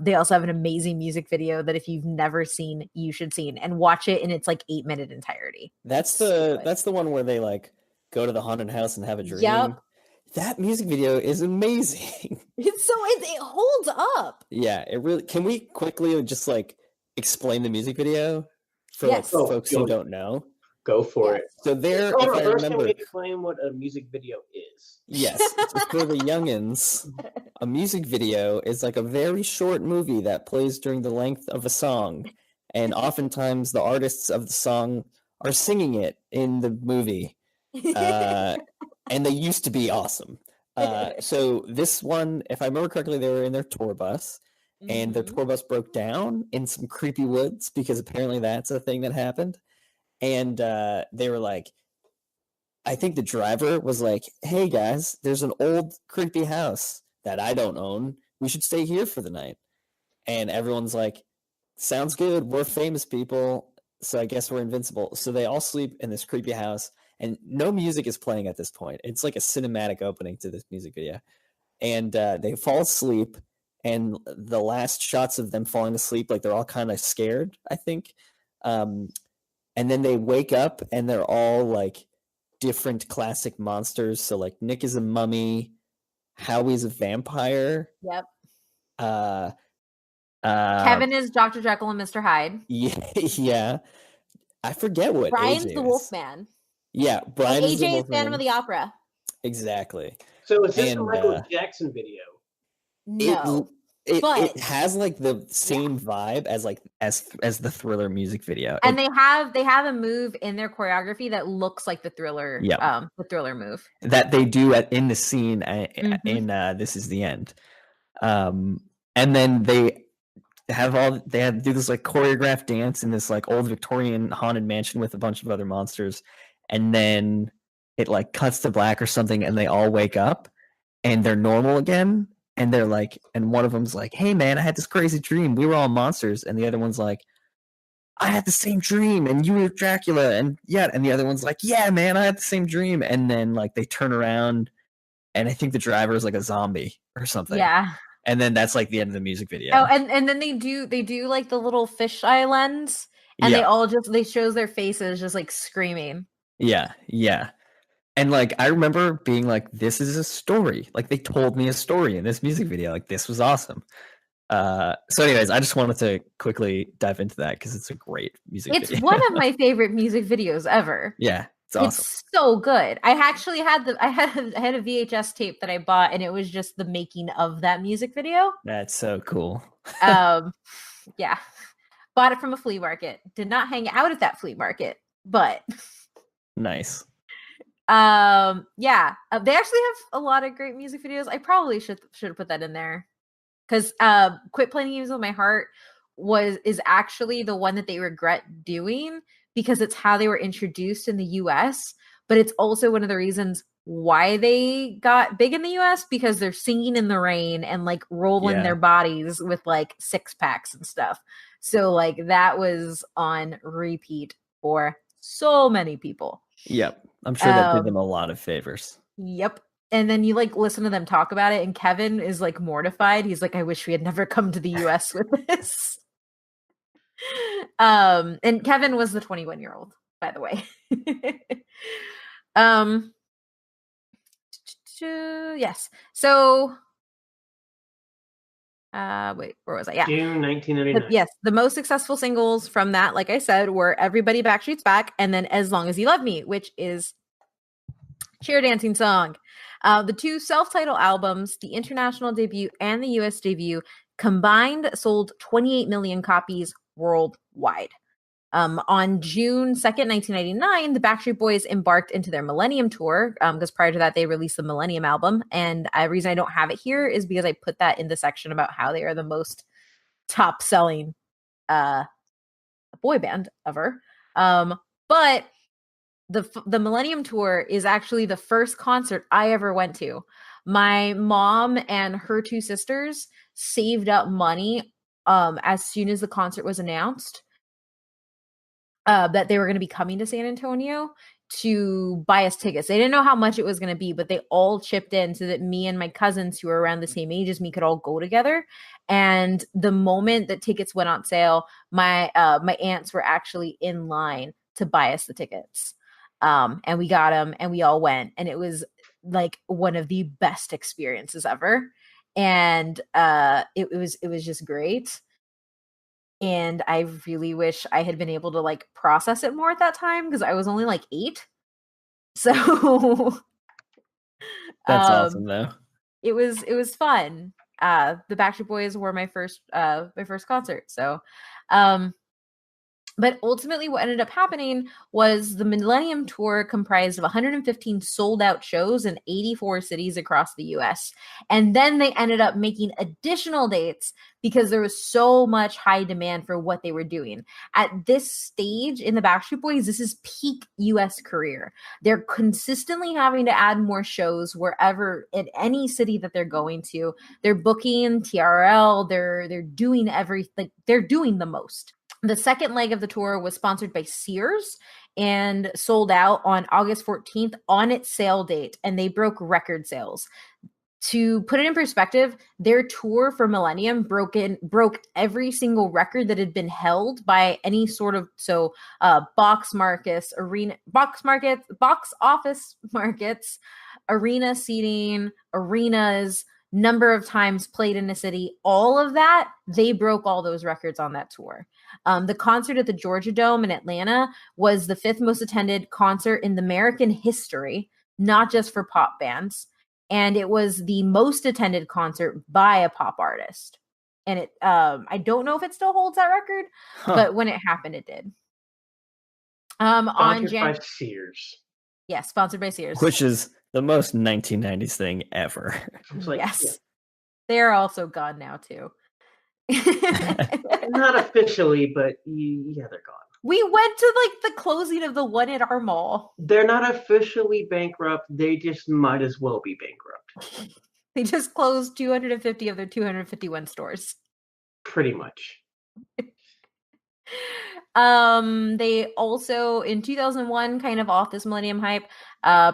They also have an amazing music video that if you've never seen, you should see, and watch it in its like 8-minute entirety. That's the one where they like go to the haunted house and have a dream. Yep. That music video is amazing. It holds up. Yeah, it really. Can we quickly just like explain the music video for Yes. like folks who don't know? Go for it. So there, Hold if on, I first, can remember, we explain what a music video is? yes, so for the youngins, a music video is like a very short movie that plays during the length of a song, and oftentimes the artists of the song are singing it in the movie, and they used to be awesome. So this one, if I remember correctly, they were in their tour bus, and their tour bus broke down in some creepy woods because apparently that's a thing that happened. And they were like, I think the driver was like, hey guys, there's an old creepy house that I don't own. We should stay here for the night. And everyone's like, sounds good. We're famous people. So I guess we're invincible. So they all sleep in this creepy house and no music is playing at this point. It's like a cinematic opening to this music video. And they fall asleep. And the last shots of them falling asleep, like they're all kind of scared, I think. And then they wake up and they're all like different classic monsters. So like Nick is a mummy, Howie's a vampire. Yep. Kevin is Dr. Jekyll and Mr. Hyde. Yeah. I forget what Brian's AJ the is. Wolfman. Yeah, Brian is the AJ is Wolfman. Phantom of the Opera. Exactly. So is this a Michael Jackson video? No. It has like the same vibe as like as the Thriller music video. And they have a move in their choreography that looks like the Thriller the Thriller move. That they do in the scene in This Is the End. And then they have to do this like choreographed dance in this like old Victorian haunted mansion with a bunch of other monsters, and then it like cuts to black or something and they all wake up and they're normal again. And they're like, and one of them's like, hey man, I had this crazy dream. We were all monsters. And the other one's like, I had the same dream and you were Dracula. And the other one's like, yeah, man, I had the same dream. And then like they turn around and I think the driver is like a zombie or something. Yeah. And then that's like the end of the music video. Oh, and then they do like the little fisheye lens and they shows their faces just like screaming. Yeah. And like I remember being like, this is a story. Like they told me a story in this music video. Like this was awesome. So anyways, I just wanted to quickly dive into that because it's a great music video. It's one of my favorite music videos ever. Yeah, it's awesome. It's so good. I actually had a VHS tape that I bought and it was just the making of that music video. That's so cool. Yeah. Bought it from a flea market. Did not hang out at that flea market, but nice. They actually have a lot of great music videos. I probably should have put that in there because Quit Playing Games with My Heart is actually the one that they regret doing because it's how they were introduced in the US, but it's also one of the reasons why they got big in the US because they're singing in the rain and like rolling their bodies with like 6-packs and stuff. So like that was on repeat for so many people. Yep. I'm sure that did them a lot of favors. Yep. And then you like listen to them talk about it and Kevin is like mortified. He's like, I wish we had never come to the US with this. And Kevin was the 21-year-old, by the way. Yes. So wait, where was I? Yeah. June 1999. Yes, the most successful singles from that, like I said, were Everybody Backstreet's Back and then As Long As You Love Me, which is cheer dancing song. The two self-titled albums, the international debut and the US debut, combined sold 28 million copies worldwide. On June 2nd, 1999, the Backstreet Boys embarked into their Millennium Tour, because prior to that, they released the Millennium album. And the reason I don't have it here is because I put that in the section about how they are the most top-selling boy band ever. But the Millennium Tour is actually the first concert I ever went to. My mom and her two sisters saved up money as soon as the concert was announced that they were going to be coming to San Antonio to buy us tickets. They didn't know how much it was going to be, but they all chipped in so that me and my cousins who were around the same age as me could all go together. And the moment that tickets went on sale, my aunts were actually in line to buy us the tickets. And we got them and we all went, and it was like one of the best experiences ever. And it was just great. And I really wish I had been able to like process it more at that time because I was only like 8. So That's awesome though. It was fun. The Backstreet Boys were my first concert. So but ultimately what ended up happening was the Millennium Tour comprised of 115 sold out shows in 84 cities across the US. And then they ended up making additional dates because there was so much high demand for what they were doing. At this stage in the Backstreet Boys, this is peak US career. They're consistently having to add more shows wherever in any city that they're going to. They're booking TRL, they're doing everything, they're doing the most. The second leg of the tour was sponsored by Sears and sold out on August 14th on its sale date, and they broke record sales. To put it in perspective, their tour for Millennium broke every single record that had been held by any sort of box office markets, arena seating, arenas, number of times played in a city, all of that, they broke all those records on that tour. The concert at the Georgia Dome in Atlanta was the 5th most attended concert in the American history, not just for pop bands. And it was the most attended concert by a pop artist. And it, I don't know if it still holds that record, but when it happened, it did. Sponsored by Sears. Yeah, sponsored by Sears. Which is the most 1990s thing ever. Like, yes. yeah. They're also gone now, too. Not officially, but yeah, they're gone. We went to like the closing of the one at our mall. They're not officially bankrupt. They just might as well be bankrupt. They just closed 250 of their 251 stores. Pretty much. They also in 2001, kind of off this Millennium hype,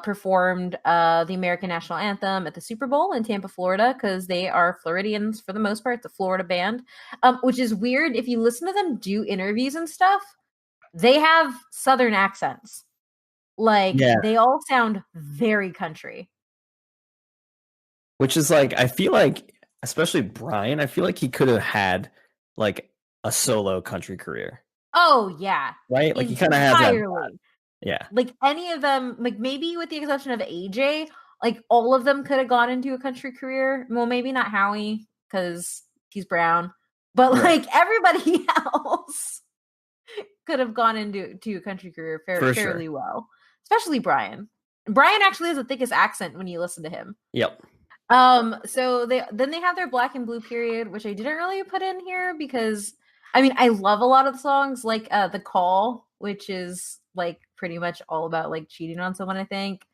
performed the American National Anthem at the Super Bowl in Tampa, Florida, because they are Floridians for the most part. It's a Florida band, which is weird. If you listen to them do interviews and stuff, they have Southern accents. Like, they all sound very country. Which is like, I feel like, especially Brian, I feel like he could have had like a solo country career. Oh, yeah. Right? Like, he kind of has that. Yeah. Like, any of them, like, maybe with the exception of AJ, like, all of them could have gone into a country career. Well, maybe not Howie, because he's brown. But, like, everybody else could have gone into a country career fairly well. Especially Brian. Brian actually has the thickest accent when you listen to him. Yep. So they have their Black and Blue period, which I didn't really put in here because I mean I love a lot of the songs, like The Call, which is like pretty much all about like cheating on someone, I think.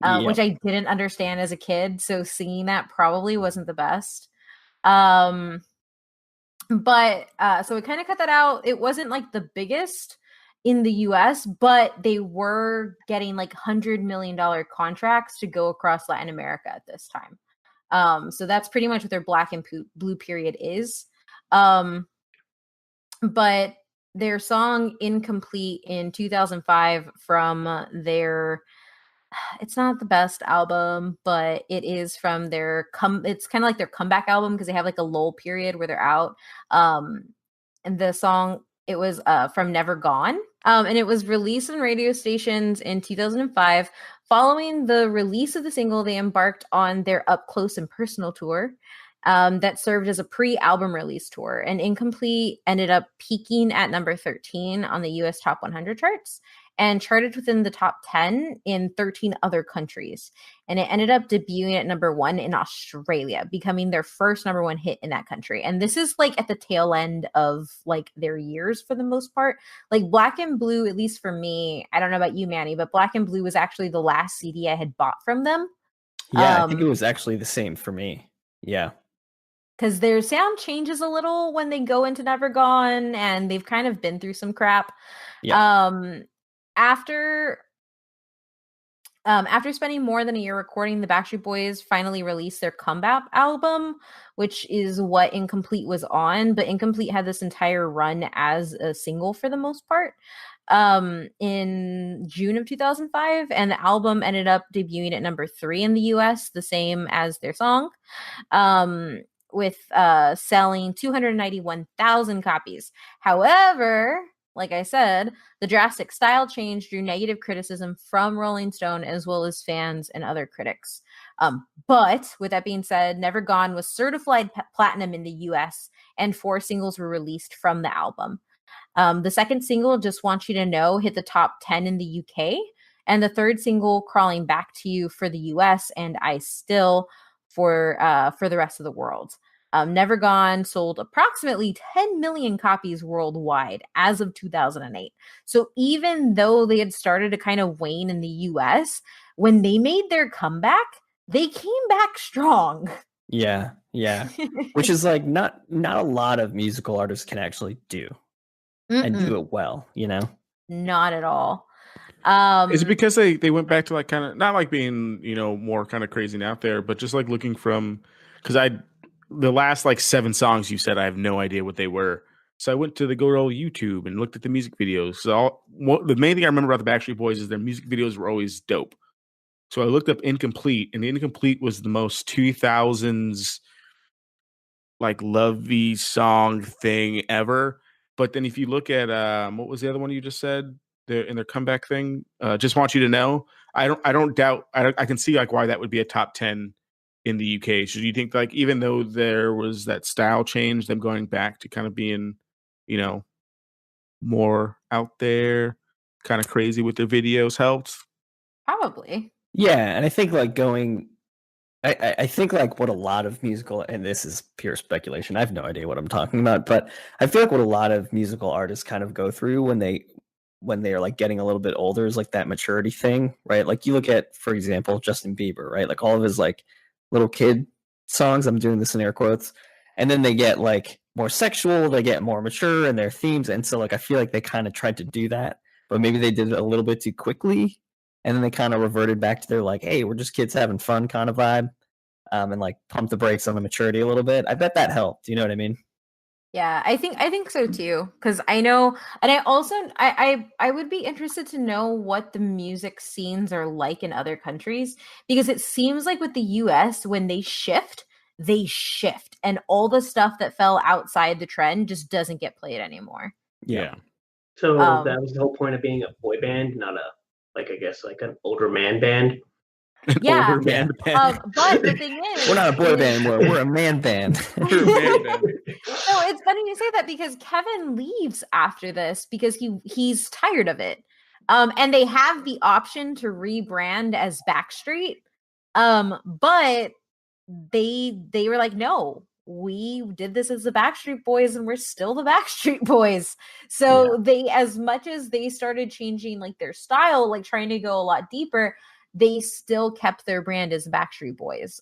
Which I didn't understand as a kid, so singing that probably wasn't the best. But so we kind of cut that out. It wasn't like the biggest in the US, but they were getting like $100 million contracts to go across Latin America at this time. So that's pretty much what their Black and Blue period is. But their song Incomplete in 2005 from their, it's not the best album, but it is from their it's kind of like their comeback album because they have like a lull period where they're out. And the song, it was from Never Gone. And it was released on radio stations in 2005. Following the release of the single, they embarked on their Up Close and Personal tour. that served as a pre-album release tour. And Incomplete ended up peaking at number 13 on the US Top 100 charts and charted within the top 10 in 13 other countries. And it ended up debuting at number 1 in Australia, becoming their first number 1 hit in that country. And this is like at the tail end of like their years for the most part. Like Black and Blue, at least for me, I don't know about you, Manny, but Black and Blue was actually the last CD I had bought from them. Yeah, I think it was actually the same for me. Yeah. Because their sound changes a little when they go into Never Gone, and they've kind of been through some crap. Yeah. After spending more than a year recording, the Backstreet Boys finally released their comeback album, which is what Incomplete was on. But Incomplete had this entire run as a single for the most part in June of 2005. And the album ended up debuting at number 3 in the US, the same as their song, with selling 291,000 copies. However, like I said, the drastic style change drew negative criticism from Rolling Stone as well as fans and other critics. But with that being said, Never Gone was certified platinum in the US, and 4 singles were released from the album. The second single, Just Want You to Know, hit the top 10 in the UK, and the third single, Crawling Back to You, for the US, and I Still for the rest of the world. Never Gone sold approximately 10 million copies worldwide as of 2008. So even though they had started to kind of wane in the US, when they made their comeback, they came back strong. Yeah. Which is like not a lot of musical artists can actually do and do it well, you know? Not at all. Is it because they went back to like kind of not like being, you know, more kind of crazy and out there, but just like looking from, because the last like 7 songs you said, I have no idea what they were. So I went to the good old YouTube and looked at the music videos. So the main thing I remember about the Backstreet Boys is their music videos were always dope. So I looked up Incomplete, and Incomplete was the most 2000s like lovey song thing ever. But then if you look at what was the other one you just said? In their comeback thing, Just Want You to Know. I don't doubt. I can see like why that would be a top 10 in the UK. So do you think like even though there was that style change, them going back to kind of being, you know, more out there, kind of crazy with their videos helped? Probably. Yeah, and I think like I think like what a lot of musical, and this is pure speculation, I have no idea what I'm talking about, but I feel like what a lot of musical artists kind of go through when they are like getting a little bit older is like that maturity thing, right? Like you look at, for example, Justin Bieber, right? Like all of his like little kid songs, I'm doing this in air quotes, and then they get like more sexual, they get more mature in their themes, and so like I feel like they kind of tried to do that, but maybe they did it a little bit too quickly, and then they kind of reverted back to their like, hey, we're just kids having fun kind of vibe, and like pump the brakes on the maturity a little bit. I bet that helped. You know what I mean? Yeah, I think so too. Because I know, and I also I would be interested to know what the music scenes are like in other countries, because it seems like with the US, when they shift, and all the stuff that fell outside the trend just doesn't get played anymore. Yeah. So that was the whole point of being a boy band, not I guess an older man band. Yeah. Older band. But the thing is, we're not a boy band, we're a man band. We're a man band. No, it's funny you say that, because Kevin leaves after this because he's tired of it. And they have the option to rebrand as Backstreet. But they were like, no, we did this as the Backstreet Boys and we're still the Backstreet Boys. So they, as much as they started changing like their style, like trying to go a lot deeper, they still kept their brand as Backstreet Boys.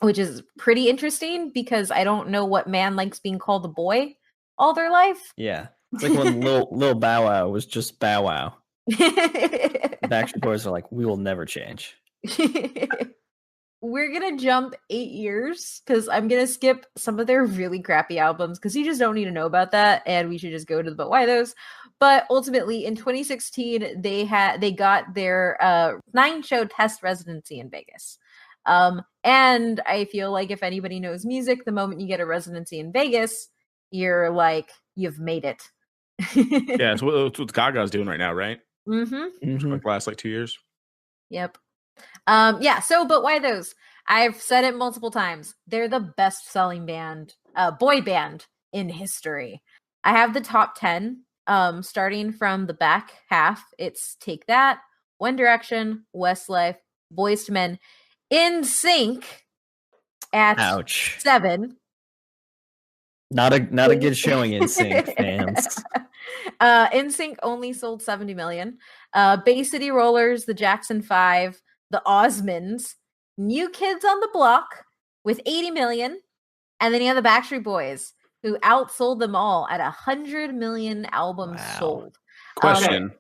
Which is pretty interesting, because I don't know what man likes being called a boy all their life. Yeah. It's like when Lil Bow Wow was just Bow Wow. The Backstreet Boys are like, we will never change. We're going to jump 8 years, because I'm going to skip some of their really crappy albums, because you just don't need to know about that, and we should just go to the but why those. But ultimately, in 2016, they got their 9-show test residency in Vegas. And I feel like if anybody knows music, the moment you get a residency in Vegas, you're like, you've made it. Yeah, it's what Gaga's doing right now, right? Mm-hmm. Like last 2 years. Yep. Yeah. So, but why those? I've said it multiple times. They're the best-selling boy band in history. I have the top 10. Starting from the back half, it's Take That, One Direction, Westlife, Boyz II Men, NSYNC at Ouch. 7. Not a good showing NSYNC fans. NSYNC only sold 70 million. Bay City Rollers, the Jackson 5, the Osmonds, New Kids on the Block with 80 million, and then you have the Backstreet Boys, who outsold them all at 100 million albums sold. Question.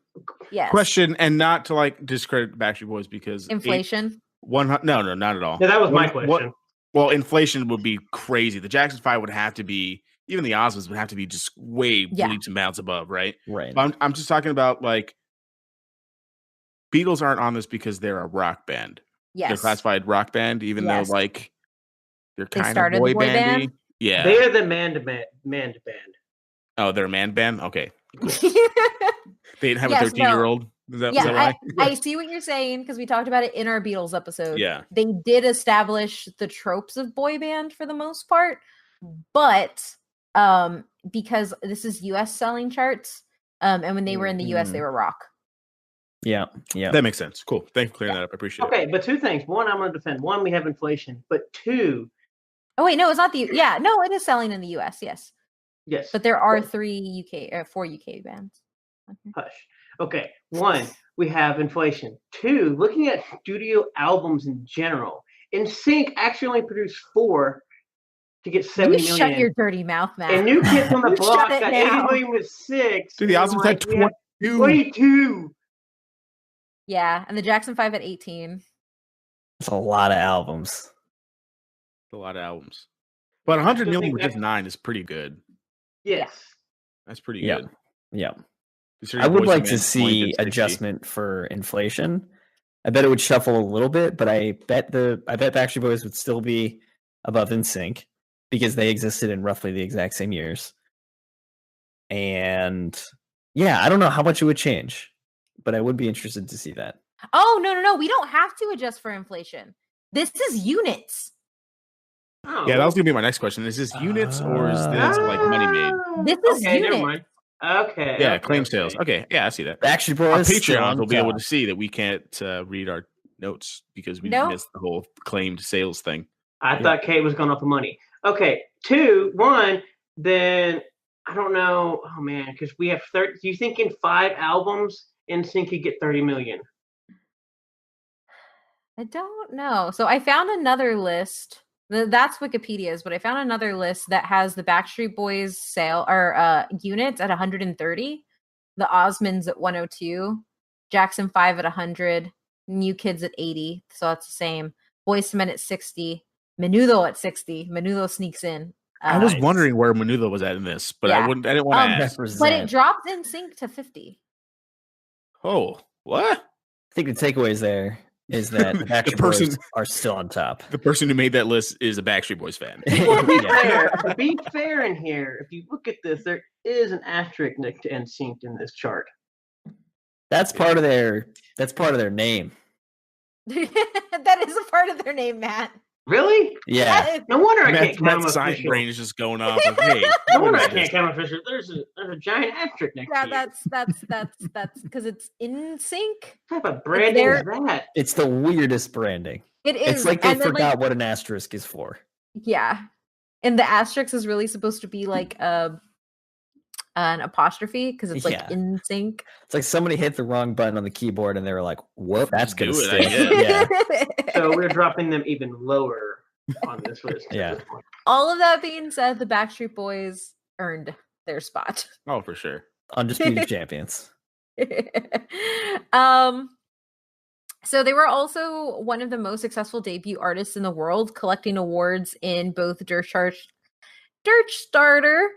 Yes. Question, and not to like discredit Backstreet Boys because inflation. No, not at all. Yeah, that was my question. Well, inflation would be crazy. The Jackson 5 would have to be, even the Osmonds would have to be just way leaps and bounds above, right? Right. I'm just talking about like Beatles aren't on this because they're a rock band. Yes. They're classified rock band, even though like they're kind of boy bandy. Yeah. They're the man band. Oh, they're a man band? Okay. Cool. They didn't have a 13-year-old. Is that why? I see what you're saying because we talked about it in our Beatles episode. Yeah. They did establish the tropes of boy band for the most part, but because this is US selling charts, and when they were in the US, they were rock. Yeah. That makes sense. Cool. Thanks for clearing that up. I appreciate it. Okay, but two things. One, I'm going to defend. One, we have inflation. But two... Oh, wait, no, it's not the... Yeah, no, it is selling in the US, yes. Yes. But there are 4 UK bands. Okay. Hush. Okay, one, we have inflation. Two, looking at studio albums in general, NSYNC actually only produced 4 to get 70 million. Shut your dirty mouth, Matt. And New Kids on the Block got 80 million with 6. Dude, the album's like 22. 22. Yeah, and the Jackson 5 at 18. It's a lot of albums. A lot of albums. But 100 million with just 9 is pretty good. Yes. That's pretty good. Yeah. I would like to see adjustment for inflation. I bet it would shuffle a little bit, but I bet Backstreet Boys would still be above NSYNC because they existed in roughly the exact same years. And yeah, I don't know how much it would change, but I would be interested to see that. Oh, no. We don't have to adjust for inflation. This is units. Oh. Yeah, that was going to be my next question. Is this units or is this like money made? This is units. Never mind. Okay. Yeah, claim sales. Okay, yeah, I see that. Backstreet Boys. Our Patreons will be able to see that we can't read our notes because we missed the whole claimed sales thing. I thought Kate was going off the money. Okay, 2, 1, then I don't know. Oh man, because we have 30. Do you think in 5 albums NSYNC could get 30 million? I don't know. So I found another list. That's Wikipedia's, but I found another list that has the Backstreet Boys units at 130, the Osmonds at 102, Jackson 5 at 100, New Kids at 80, so that's the same. Boyz II Men at 60, Menudo at 60. Menudo sneaks in. I was wondering where Menudo was at in this, but I didn't want to ask. But it dropped NSYNC to 50. Oh, what? I think the takeaways there is that the Backstreet Boys are still on top. The person who made that list is a Backstreet Boys fan. To be fair in here, if you look at this, there is an asterisk next to NSYNC in this chart. That's part of their name. That is a part of their name, Matt. Really? Yeah. No wonder I can't count Matt's science brain is just going off. Like, hey, no wonder I can't count official. There's a giant asterisk next to it. That's because it's NSYNC. What type of branding is that? It's the weirdest branding. It is. It's like they forgot what an asterisk is for. Yeah, and the asterisk is really supposed to be like an apostrophe because it's like in sync. It's like somebody hit the wrong button on the keyboard and they were like, "Whoop, that's gonna do stick." Yeah. So we're dropping them even lower on this list. Yeah. All of that being said, the Backstreet Boys earned their spot. Oh, for sure. Undisputed champions. So they were also one of the most successful debut artists in the world, collecting awards in both Starter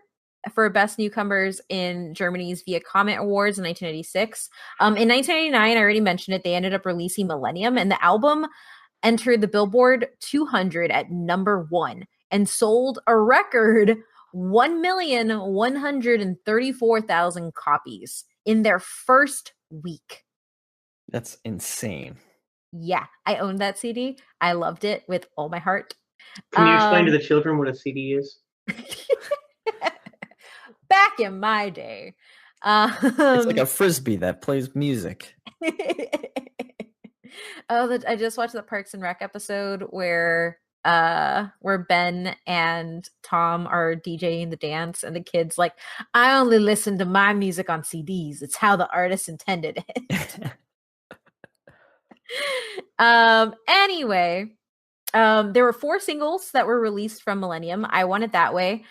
for Best Newcomers in Germany's Via Comet Awards in 1986. In 1989, I already mentioned it, they ended up releasing Millennium, and the album entered the Billboard 200 at number 1 and sold a record 1,134,000 copies in their first week. That's insane. Yeah, I owned that CD. I loved it with all my heart. Can you explain to the children what a CD is? Back in my day. It's like a frisbee that plays music. I just watched the Parks and Rec episode where Ben and Tom are DJing the dance, and the kid's like, I only listen to my music on CDs. It's how the artist intended it. Anyway, there were 4 singles that were released from Millennium. I Want It That Way,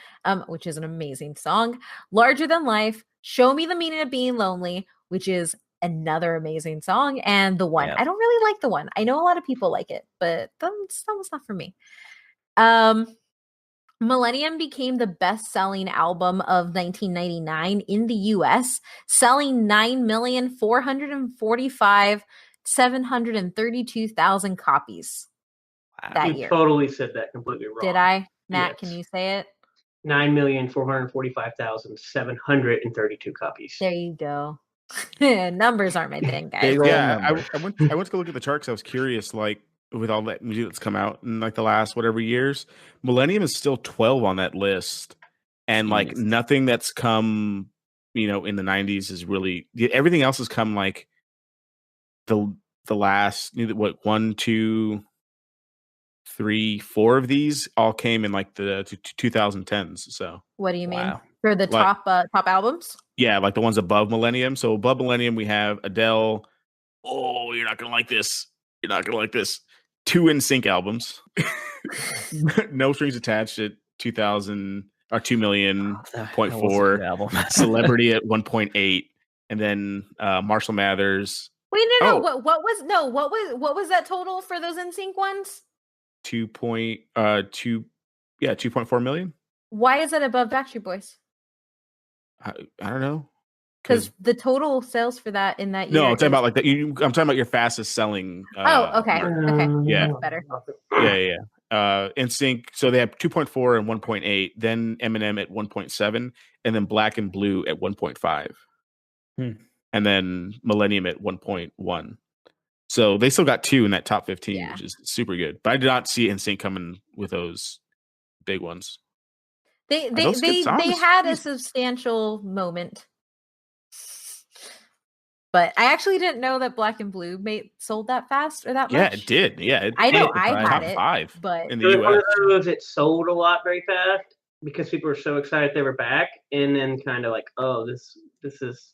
which is an amazing song. Larger Than Life, Show Me the Meaning of Being Lonely, which is another amazing song, and The One. Yeah. I don't really like The One. I know a lot of people like it, but that was not for me. Millennium became the best-selling album of 1999 in the US, selling 9,445,732,000 copies that You year. totally said that completely wrong. Did I? Matt, Yes. can you say it? 9,445,732 copies. There you go. Numbers aren't my thing, guys. Big ol' Yeah, number. I went to go look at the charts. I was curious, like with all that music that's come out in like the last whatever years, Millennium is still 12 on that list, and like Jeez. nothing that's come, in the 90s is really everything else has come like the last 1, 2, 3, 4 of these all came in like the 2010s. So What do you mean? Wow. For the Like- top albums? yeah, like the ones above Millennium. So above Millennium, we have Adele. Oh, you're not gonna like this. You're not gonna like this. 2 NSYNC albums. No Strings Attached at 2,000 or 2 million. That 0.4. was a good album. Celebrity at 1.8, and then Marshall Mathers Wait, no. Oh. What was that total for those NSYNC ones? 2.4 million. Why is it above Backstreet Boys? I don't know. Because the total sales for that in that year. No, I'm talking is- about like I'm talking about your fastest selling. Oh, okay. Okay. Yeah. That's better. Yeah. NSYNC. So they have 2.4 and 1.8. Then Eminem at 1.7, and then Black and Blue at 1.5, and then Millennium at 1.1. So they still got 2 in that top 15, Yeah. which is super good. But I did not see NSYNC coming with those big ones. They those good songs? had a substantial moment. But I actually didn't know that Black and Blue sold that fast or that much. Yeah, it did. Yeah, I know hit I had top it, 5 but in It the was one US. of those that sold a lot very fast because people were so excited they were back, and then kind of like, oh, this is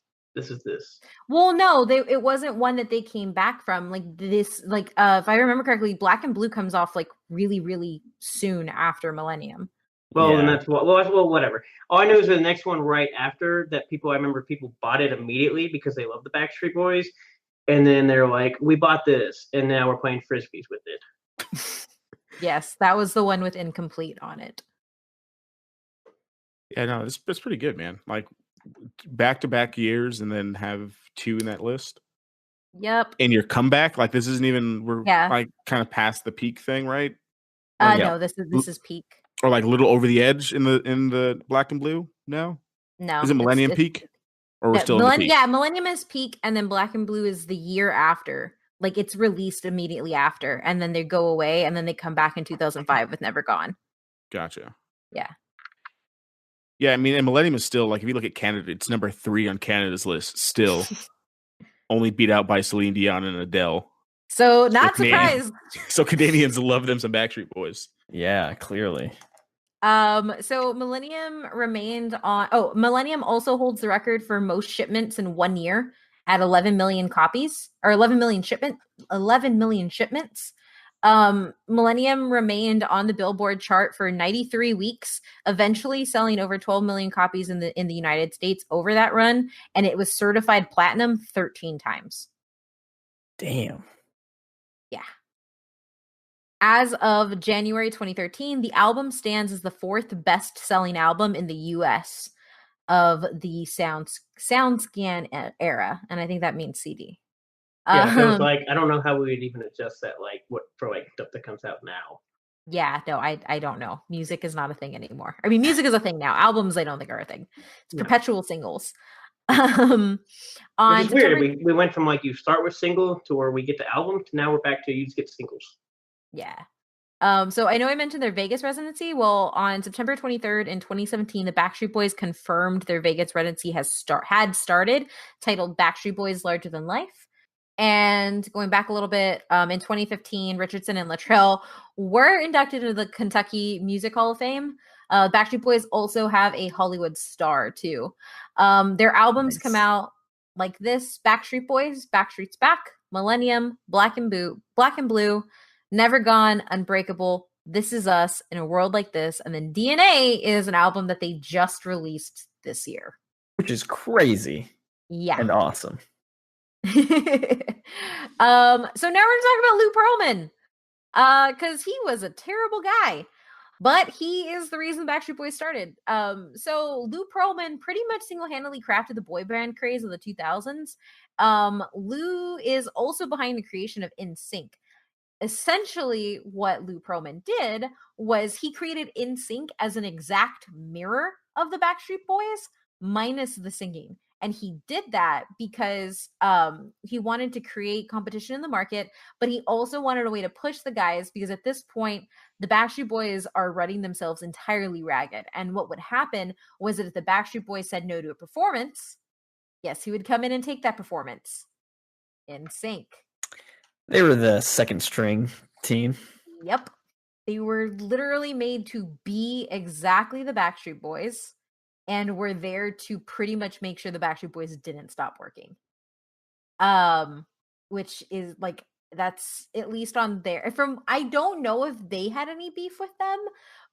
this. well, no, it wasn't one that they came back from. Like this, like if I remember correctly, Black and Blue comes off like really, really soon after Millennium. Well, and Yeah. that's what. Well, whatever. All I know is the next one right after that. I remember people bought it immediately because they love the Backstreet Boys, and then they're like, "We bought this, and now we're playing frisbees with it." Yes, that was the one with Incomplete on it. Yeah, no, it's pretty good, man. Like back-to-back years, and then have 2 in that list. Yep. And your comeback, like this isn't even like kind of past the peak thing, right? yeah. No, this is peak. Or like a little over the edge in the Black and Blue. No, No, is it Millennium it's- peak? Or we're still in the peak? Yeah, Millennium is peak, and then Black and Blue is the year after. Like it's released immediately after, and then they go away, and then they come back in 2005 with Never Gone. Gotcha. Yeah. Yeah, I mean, and Millennium is still like if you look at Canada, it's number 3 on Canada's list. Still, only beat out by Celine Dion and Adele. So not Canadian- surprised. So Canadians love them some Backstreet Boys. Yeah, clearly. So Millennium Millennium also holds the record for most shipments in 1 year at 11 million copies or 11 million shipments. Millennium remained on the Billboard chart for 93 weeks, eventually selling over 12 million copies in the United States over that run, and it was certified platinum 13 times. Damn. Yeah. As of January 2013, the album stands as the 4th best-selling album in the U.S. of the SoundScan era, and I think that means CD. Yeah, it was like I don't know how we would even adjust that, like what for like stuff that comes out now. Yeah, no, I don't know. Music is not a thing anymore. I mean, music is a thing now. Albums, I don't think are a thing. It's No. perpetual singles. On Which is September, weird. We went from like you start with single to where we get the album to now we're back to you just get singles. yeah. So I know I mentioned their Vegas residency. Well, on September 23rd in 2017, the Backstreet Boys confirmed their Vegas residency had started, titled Backstreet Boys Larger Than Life. And going back a little bit, in 2015, Richardson and Luttrell were inducted into the Kentucky Music Hall of Fame. Backstreet Boys also have a Hollywood star too. Their albums come out like this: Backstreet Boys, Backstreet's Back, Millennium, Black and Blue, Never Gone, Unbreakable, This Is Us, In a World Like This, and then DNA is an album that they just released this year. Which is crazy. Yeah. And awesome. So now we're talking about Lou Pearlman. Because he was a terrible guy. But he is the reason Backstreet Boys started. So Lou Pearlman pretty much single-handedly crafted the boy band craze of the 2000s. Lou is also behind the creation of NSYNC. Essentially, what Lou Pearlman did was he created NSYNC as an exact mirror of the Backstreet Boys, minus the singing. And he did that because he wanted to create competition in the market, but he also wanted a way to push the guys because at this point, the Backstreet Boys are running themselves entirely ragged. And what would happen was that if the Backstreet Boys said no to a performance, yes, he would come in and take that performance. NSYNC. They were the second string team. Yep. They were literally made to be exactly the Backstreet Boys and were there to pretty much make sure the Backstreet Boys didn't stop working. Which is like, that's at least on there. I don't know if they had any beef with them,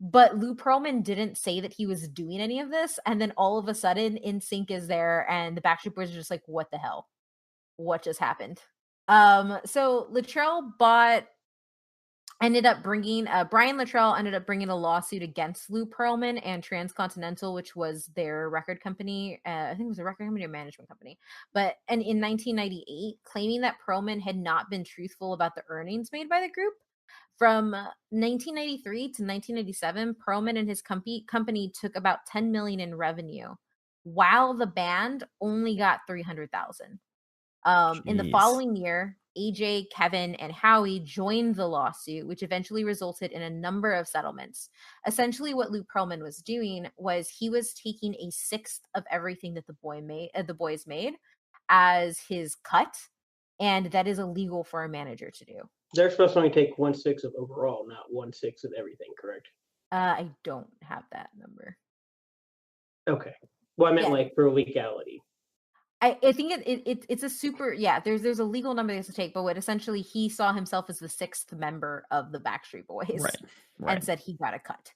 but Lou Pearlman didn't say that he was doing any of this. And then all of a sudden, NSYNC is there and the Backstreet Boys are just like, what the hell? What just happened? So Luttrell Brian Luttrell ended up bringing a lawsuit against Lou Pearlman and Transcontinental, which was their record company. I think it was a record company or management company. And in 1998, claiming that Pearlman had not been truthful about the earnings made by the group. From 1993 to 1997, Pearlman and his company took about $10 million in revenue, while the band only got $300,000. In the following year, AJ, Kevin, and Howie joined the lawsuit, which eventually resulted in a number of settlements. Essentially, what Lou Pearlman was doing was he was taking a sixth of everything that the boys made as his cut, and that is illegal for a manager to do. They're supposed to only take 1/6 of overall, not 1/6 of everything, correct? I don't have that number. Okay. Well, I meant like for legality. I think it's a super, there's a legal number they have to take, but what essentially he saw himself as the sixth member of the Backstreet Boys, right. And said he got a cut.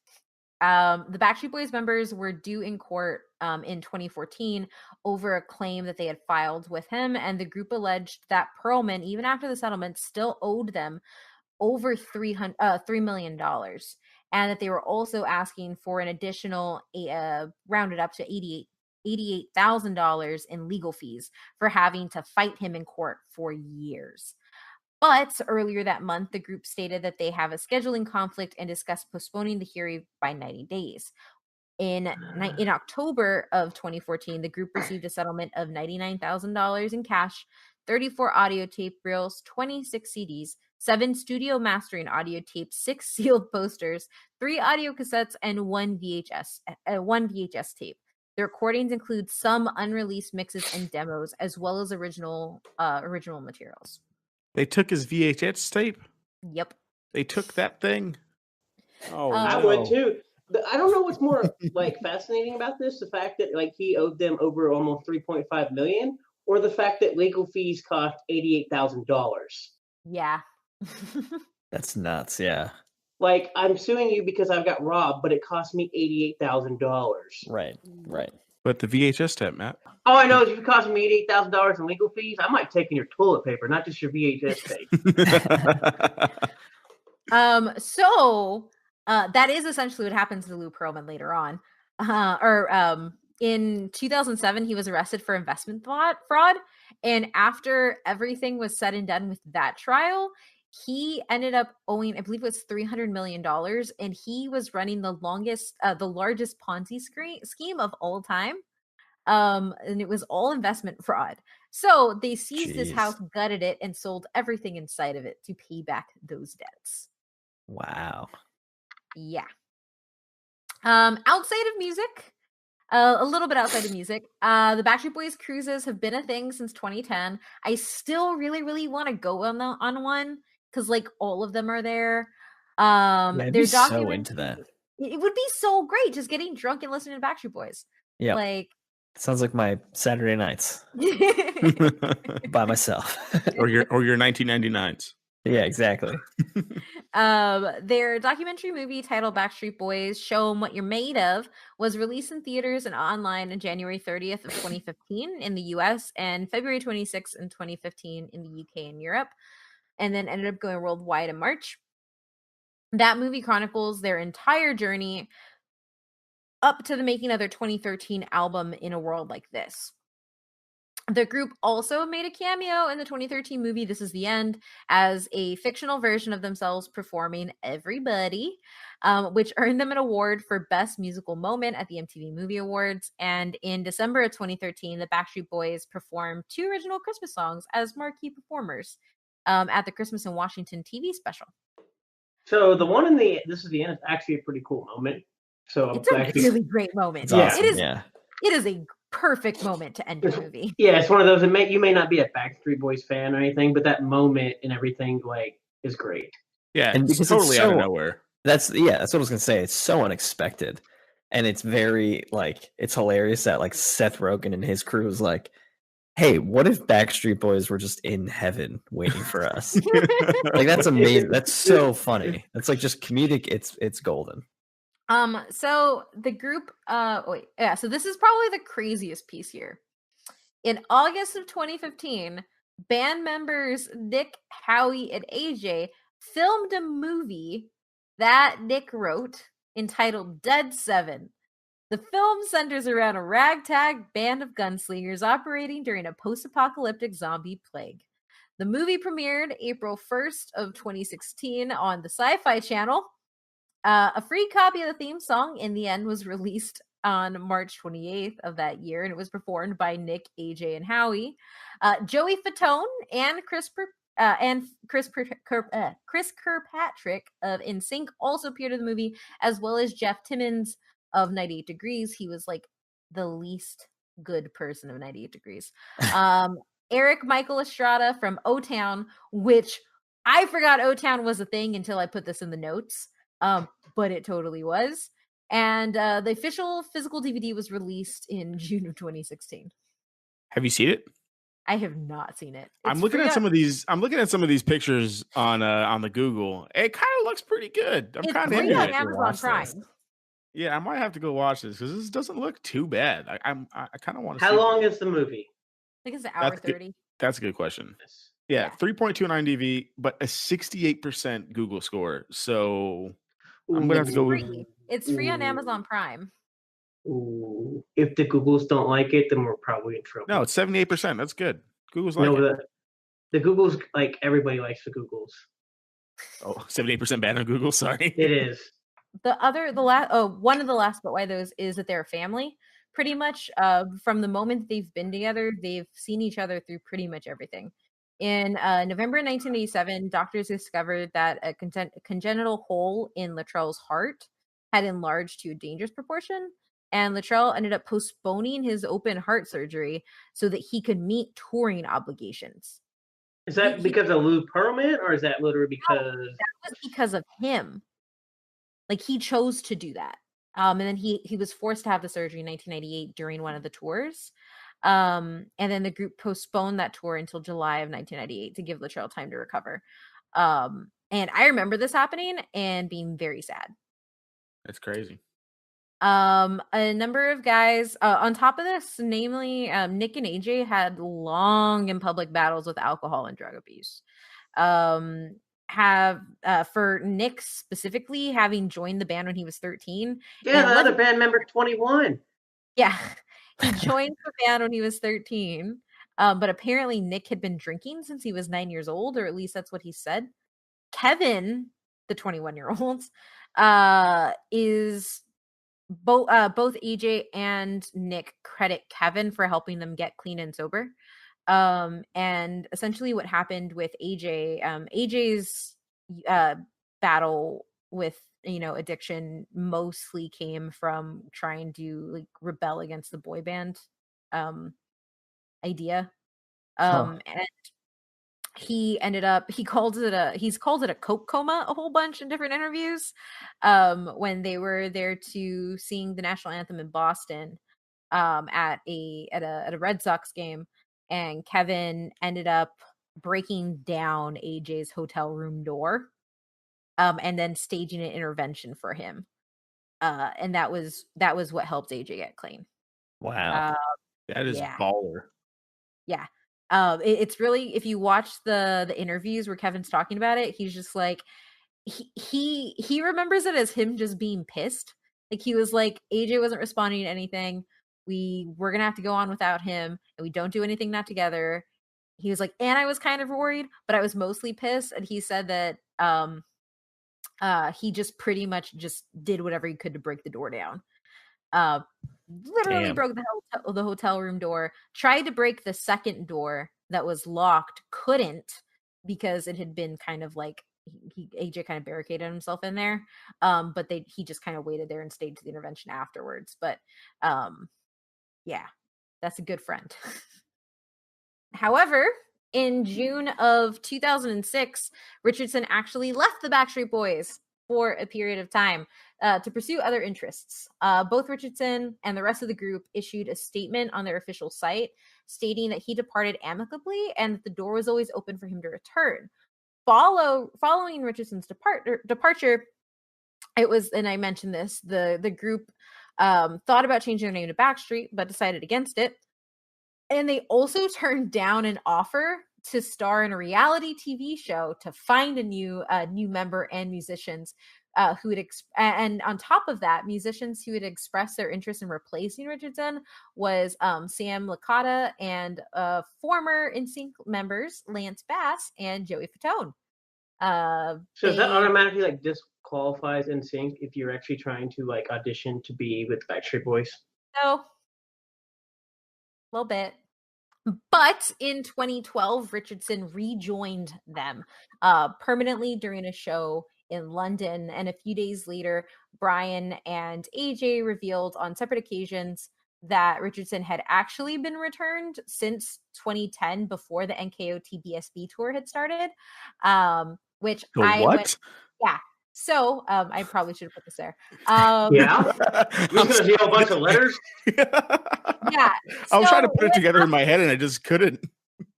The Backstreet Boys members were due in court in 2014 over a claim that they had filed with him, and the group alleged that Pearlman, even after the settlement, still owed them over $3 million, and that they were also asking for an additional rounded up to $88,000 in legal fees for having to fight him in court for years. But earlier that month, the group stated that they have a scheduling conflict and discussed postponing the hearing by 90 days. In October of 2014, the group received a settlement of $99,000 in cash, 34 audio tape reels, 26 CDs, 7 studio mastering audio tapes, 6 sealed posters, 3 audio cassettes, and 1 VHS tape. The recordings include some unreleased mixes and demos, as well as original materials. They took his VHS tape? Yep. They took that thing? Oh, I would too. I don't know what's more like fascinating about this: the fact that like he owed them over almost $3.5 million, or the fact that legal fees cost $88,000. Yeah. That's nuts. Yeah. Like, I'm suing you because I've got robbed, but it cost me $88,000. Right. But the VHS tape, Matt. All I know is if it cost me $88,000 in legal fees, I might take in your toilet paper, not just your VHS tape. So that is essentially what happens to Lou Pearlman later on. In 2007, he was arrested for investment fraud. And after everything was said and done with that trial, he ended up owing, I believe it was $300 million. And he was running the largest Ponzi scheme of all time. And it was all investment fraud. So they seized this Jeez. house, gutted it, and sold everything inside of it to pay back those debts. Wow. Yeah. Outside of music, a little bit outside of music, the Backstreet Boys cruises have been a thing since 2010. I still really, really want to go on one because like all of them are there. Yeah, I'd be They're so into that. It would be so great just getting drunk and listening to Backstreet Boys. Yeah. Like Sounds like my Saturday nights by myself. or your 1999s. Yeah, exactly. Their documentary movie titled Backstreet Boys, Show 'Em What You're Made Of, was released in theaters and online on January 30th of 2015 in the US and February 26th in 2015 in the UK and Europe, and then ended up going worldwide in March. That movie chronicles their entire journey up to the making of their 2013 album In a World Like This. The group also made a cameo in the 2013 movie This Is the End as a fictional version of themselves performing Everybody, which earned them an award for Best Musical Moment at the MTV Movie Awards. And in December of 2013, the Backstreet Boys performed 2 original Christmas songs as marquee performers at the Christmas in Washington TV special. So the one in the This Is the End is actually a pretty cool moment. So It's a really great moment. It's awesome. It is. Yeah. It is a perfect moment to end a movie. Yeah, it's one of those that you may not be a Backstreet Boys fan or anything, but that moment and everything like is great. Yeah, And it's because totally it's out of so- nowhere. That's what I was gonna say. It's so unexpected. And it's very like it's hilarious that like Seth Rogen and his crew is like, hey, what if Backstreet Boys were just in heaven waiting for us? Like that's amazing. That's so funny. That's like just comedic, it's golden. So the group so this is probably the craziest piece here. In August of 2015, band members Nick, Howie, and AJ filmed a movie that Nick wrote entitled Dead 7. The film centers around a ragtag band of gunslingers operating during a post-apocalyptic zombie plague. The movie premiered April 1st of 2016 on the Sci-Fi Channel. A free copy of the theme song in the end was released on March 28th of that year, and it was performed by Nick, AJ, and Howie. Joey Fatone and Chris Kirkpatrick of NSYNC also appeared in the movie, as well as Jeff Timmons of 98 Degrees. He was like the least good person of 98 Degrees. Eric Michael Estrada from O-Town, which I forgot O-Town was a thing until I put this in the notes. But it totally was. And the official physical DVD was released in June of 2016. Have you seen it? I have not seen it. I'm looking at some of these. I'm looking at some of these pictures on the Google. It kind of looks pretty good. I'm kind of free into on it. Amazon Prime. Yeah, I might have to go watch this because this doesn't look too bad. I kind of want to. How long is the movie? I think it's an hour 30. That's a good question. Yeah, 3.2 on IMDb, but a 68% Google score. So I'm gonna have to go. It's free on Amazon Prime. Ooh. If the Googles don't like it, then we're probably in trouble. No, it's 78%. That's good. Google's like it. The Googles, like everybody likes the Googles. Oh, 78% bad on Google. Sorry. It is. One of the last but why those is that they're a family. Pretty much from the moment they've been together, they've seen each other through pretty much everything. In November 1987, doctors discovered that a congenital hole in Latrell's heart had enlarged to a dangerous proportion, and Latrell ended up postponing his open heart surgery so that he could meet touring obligations. Is that because of Lou Pearlman, or is that literally because... No, that was because of him. Like, he chose to do that. And then he was forced to have the surgery in 1998 during one of the tours. And then the group postponed that tour until July of 1998 to give Latrell time to recover. And I remember this happening and being very sad. That's crazy. A number of guys on top of this, namely Nick and AJ, had long and public battles with alcohol and drug abuse. For Nick specifically, having joined the band when he was 13. Yeah, the other band member 21. Yeah, he joined the band when he was 13. But apparently Nick had been drinking since he was 9 years old, or at least that's what he said. Kevin, the 21-year-old, is both AJ and Nick credit Kevin for helping them get clean and sober. And essentially what happened with AJ, AJ's battle with addiction mostly came from trying to like rebel against the boy band idea. And he called it a coke coma a whole bunch in different interviews when they were there to sing the national anthem in Boston at a Red Sox game, and Kevin ended up breaking down AJ's hotel room door and then staging an intervention for him, and that was what helped AJ get clean. Wow. That is yeah. baller. Yeah. It's really, if you watch the interviews where Kevin's talking about it, he's just like, he remembers it as him just being pissed. Like he was like, AJ wasn't responding to anything. We're gonna have to go on without him, and we don't do anything not together. He was like, and I was kind of worried, but I was mostly pissed. And he said that he just pretty much just did whatever he could to break the door down. Literally broke the hotel room door, tried to break the second door that was locked, couldn't, because it had been kind of like AJ kind of barricaded himself in there. But he just kind of waited there and stayed to the intervention afterwards. But yeah, that's a good friend. However, in June of 2006, Richardson actually left the Backstreet Boys for a period of time to pursue other interests. Both Richardson and the rest of the group issued a statement on their official site stating that he departed amicably and that the door was always open for him to return. Following Richardson's departure, it was, and I mentioned this, the group thought about changing their name to Backstreet, but decided against it. And they also turned down an offer to star in a reality TV show to find a new member and musicians who would and on top of that, musicians who would express their interest in replacing Richardson was Sam Licata and former NSYNC members Lance Bass and Joey Fatone. So is that automatically like disqualifies NSYNC if you're actually trying to like audition to be with Backstreet Boys? No. A little bit. But in 2012, Richardson rejoined them permanently during a show in London. And a few days later, Brian and AJ revealed on separate occasions that Richardson had actually been returned since 2010, before the NKO TBSB tour had started. Which yeah. So I probably should have put this there. Yeah, you're gonna see a bunch of letters. Yeah, I was trying to put it together in my head and I just couldn't.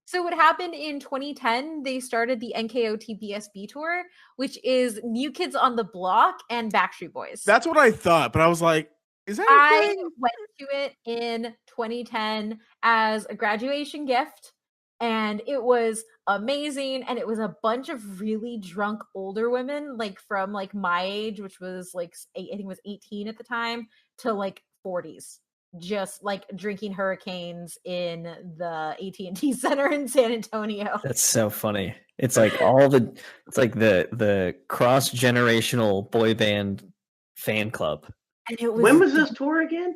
So what happened in 2010? They started the NKO TBSB tour, which is New Kids on the Block and Backstreet Boys. That's what I thought, but I was like, is that a thing? I went to it in 2010 as a graduation gift, and it was amazing. And it was a bunch of really drunk older women, like from like my age, which was like I think it was 18 at the time, to like 40s, just like drinking hurricanes in the AT&T Center in San Antonio. That's so funny. It's like the cross-generational boy band fan club. And it was, when was this tour again?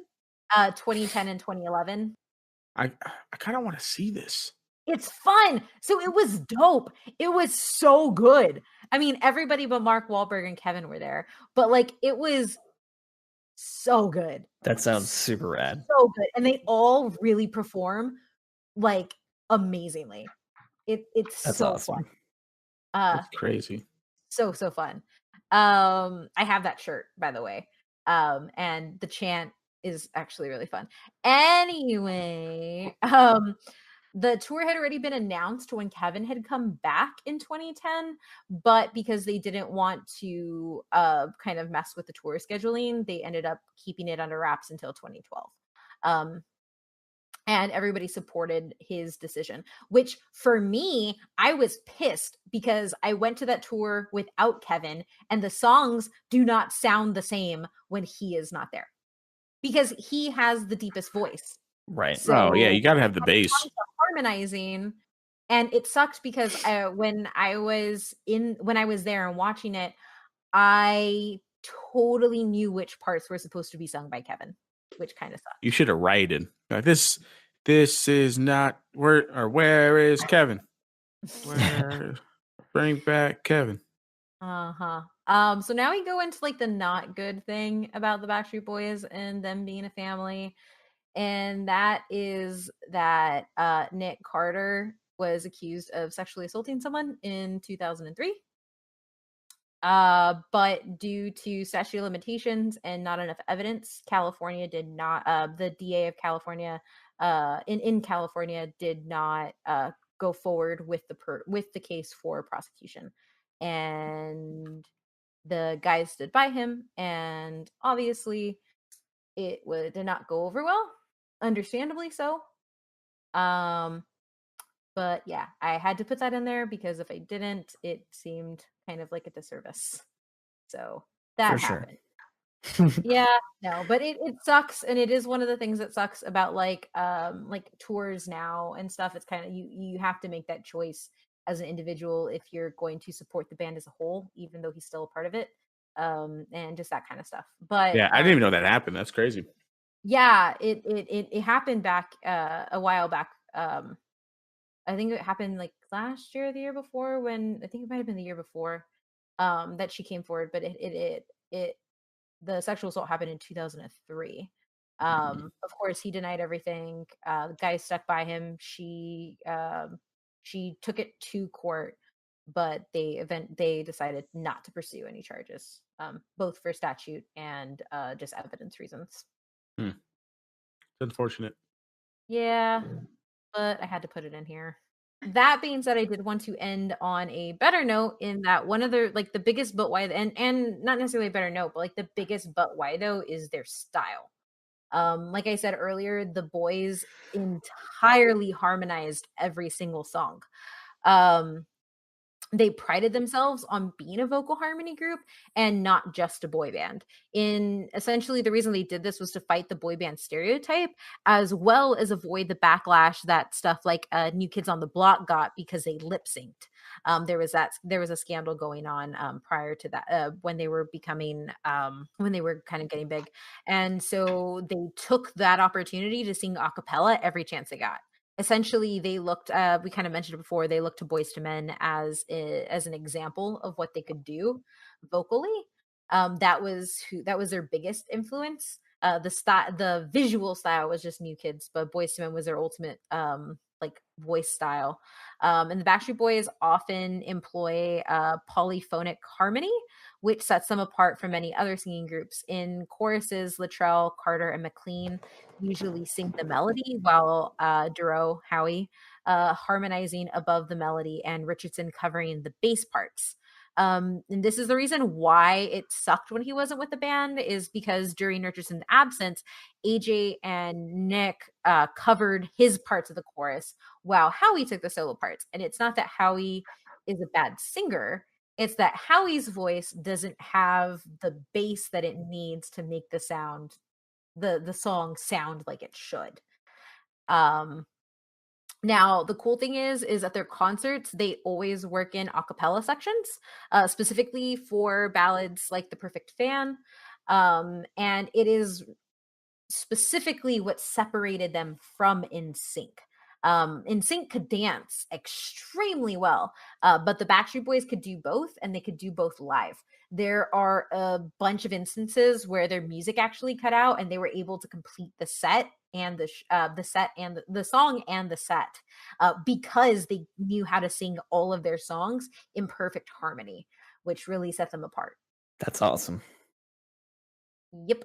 2010 and 2011. I kind of want to see this. It's fun. So it was dope. It was so good. I mean, everybody but Mark Wahlberg and Kevin were there, but like it was so good. That sounds super rad. So good. And they all really perform like amazingly. It's That's so awesome. fun. That's crazy. So fun. I have that shirt, by the way. And the chant is actually really fun. Anyway, the tour had already been announced when Kevin had come back in 2010, but because they didn't want to kind of mess with the tour scheduling, they ended up keeping it under wraps until 2012. And everybody supported his decision, which for me, I was pissed because I went to that tour without Kevin and the songs do not sound the same when he is not there because he has the deepest voice. Right. So yeah, you got to have the bass. Harmonizing, and it sucked because when I was there and watching it, I totally knew which parts were supposed to be sung by Kevin, which kind of sucked. You should have righted. Like, this is not where is Kevin? Bring back Kevin. So now we go into like the not good thing about the Backstreet Boys and them being a family. And that is that Nick Carter was accused of sexually assaulting someone in 2003. But due to statute of limitations and not enough evidence, California did not, the DA of California, in California did not go forward with the case for prosecution. And the guys stood by him, and obviously it did not go over well, understandably so. But yeah, I had to put that in there because if I didn't, it seemed kind of like a disservice. So that happened. Yeah, no, but it sucks, and it is one of the things that sucks about like tours now and stuff. It's kind of you have to make that choice as an individual if you're going to support the band as a whole, even though he's still a part of it, and just that kind of stuff. But yeah, I didn't even know that happened. That's crazy. Yeah, it happened back a while back. I think it happened like last year or the year before, when I think it might have been the year before that she came forward, but the sexual assault happened in 2003. Of course he denied everything. The guy stuck by him. She took it to court, but they decided not to pursue any charges, both for statute and just evidence reasons. It's unfortunate. Yeah, but I had to put it in here. That being said, I did want to end on a better note, in that one of the like the biggest but why, and not necessarily a better note, but like the biggest but why though is their style. Like I said earlier, the boys entirely harmonized every single song. They prided themselves on being a vocal harmony group and not just a boy band. In essentially, the reason they did this was to fight the boy band stereotype, as well as avoid the backlash that stuff like New Kids on the Block got because they lip synced. There was a scandal going on prior to that, when they were when they were kind of getting big, and so they took that opportunity to sing a cappella every chance they got. Essentially, they looked, we kind of mentioned it before, they looked to Boys to Men as an example of what they could do vocally. That was their biggest influence. The visual style was just New Kids, but Boys to Men was their ultimate like voice style. And the Backstreet Boys often employ polyphonic harmony, which sets them apart from many other singing groups. In choruses, Luttrell, Carter, and McLean usually sing the melody, while Duro, Howie, harmonizing above the melody, and Richardson covering the bass parts. And this is the reason why it sucked when he wasn't with the band, is because during Richardson's absence, AJ and Nick covered his parts of the chorus while Howie took the solo parts. And it's not that Howie is a bad singer, it's that Howie's voice doesn't have the bass that it needs to make the song sound like it should. Now, the cool thing is at their concerts, they always work in a cappella sections, specifically for ballads like The Perfect Fan. And it is specifically what separated them from NSYNC. NSYNC could dance extremely well, but the Backstreet Boys could do both, and they could do both live. There are a bunch of instances where their music actually cut out, and they were able to complete the set and the set and the song and the set, because they knew how to sing all of their songs in perfect harmony, which really set them apart. That's awesome. Yep.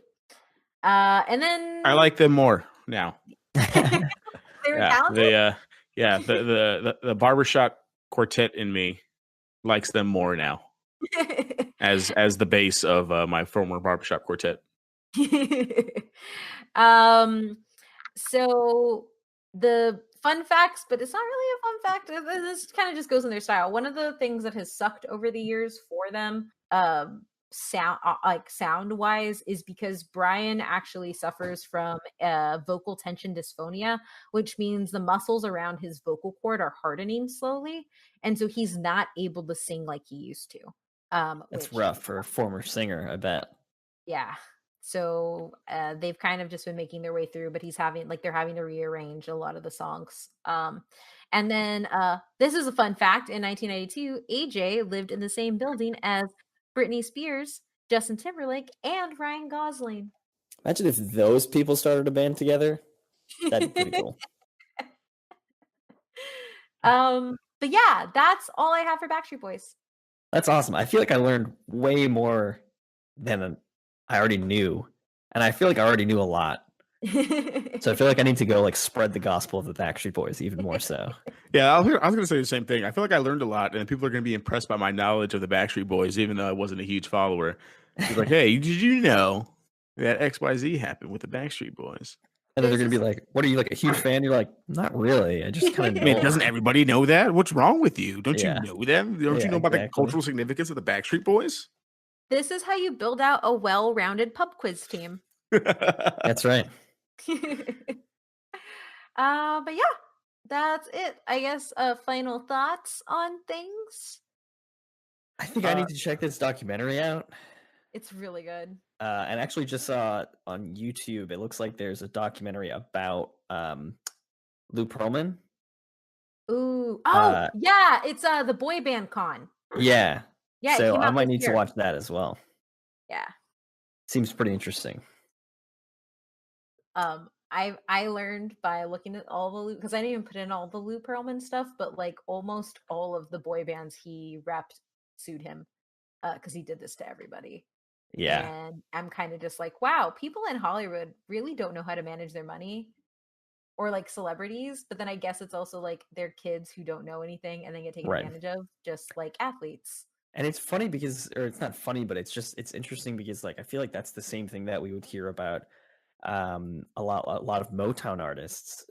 And then I like them more now. They were talented? The barbershop quartet in me likes them more now, as the base of my former barbershop quartet. So the fun facts, but it's not really a fun fact. This kind of just goes in their style. One of the things that has sucked over the years for them, sound wise, is because Brian actually suffers from vocal tension dysphonia, which means the muscles around his vocal cord are hardening slowly, and so he's not able to sing like he used to. That's which, rough for a former singer, I bet. yeah. So they've kind of just been making their way through, but they're having to rearrange a lot of the songs. And then this is a fun fact. In 1992, AJ lived in the same building as Britney Spears, Justin Timberlake, and Ryan Gosling. Imagine if those people started a band together. That'd be pretty cool. But yeah, that's all I have for Backstreet Boys. That's awesome. I feel like I learned way more than I already knew. And I feel like I already knew a lot. So I feel like I need to go spread the gospel of the Backstreet Boys even more so. Yeah, I was going to say the same thing. I feel like I learned a lot, and people are going to be impressed by my knowledge of the Backstreet Boys, even though I wasn't a huge follower. It's like, hey, did you know that XYZ happened with the Backstreet Boys? And then they're going to be like, what are you, a huge fan? You're like, not really. I just kind of know. I mean, doesn't everybody know that? What's wrong with you? Don't you know them? Don't you know about the cultural significance of the Backstreet Boys? This is how you build out a well-rounded pub quiz team. That's right. But yeah, that's it. I guess final thoughts on things. I think I need to check this documentary out. It's really good. And actually just saw on YouTube, it looks like there's a documentary about Lou Pearlman. Ooh. Oh, yeah. It's the boy band con. Yeah. Yeah. So I might need to watch that as well. Yeah. Seems pretty interesting. I learned by looking at all the Lou, because I didn't even put in all the Lou Pearlman stuff, but almost all of the boy bands he repped sued him because he did this to everybody. Yeah. And I'm kind of just like, wow, people in Hollywood really don't know how to manage their money, or celebrities. But then I guess it's also they're kids who don't know anything and then get taken advantage of, just like athletes. And it's funny because, or it's not funny, but it's interesting because I feel like that's the same thing that we would hear about a lot of Motown artists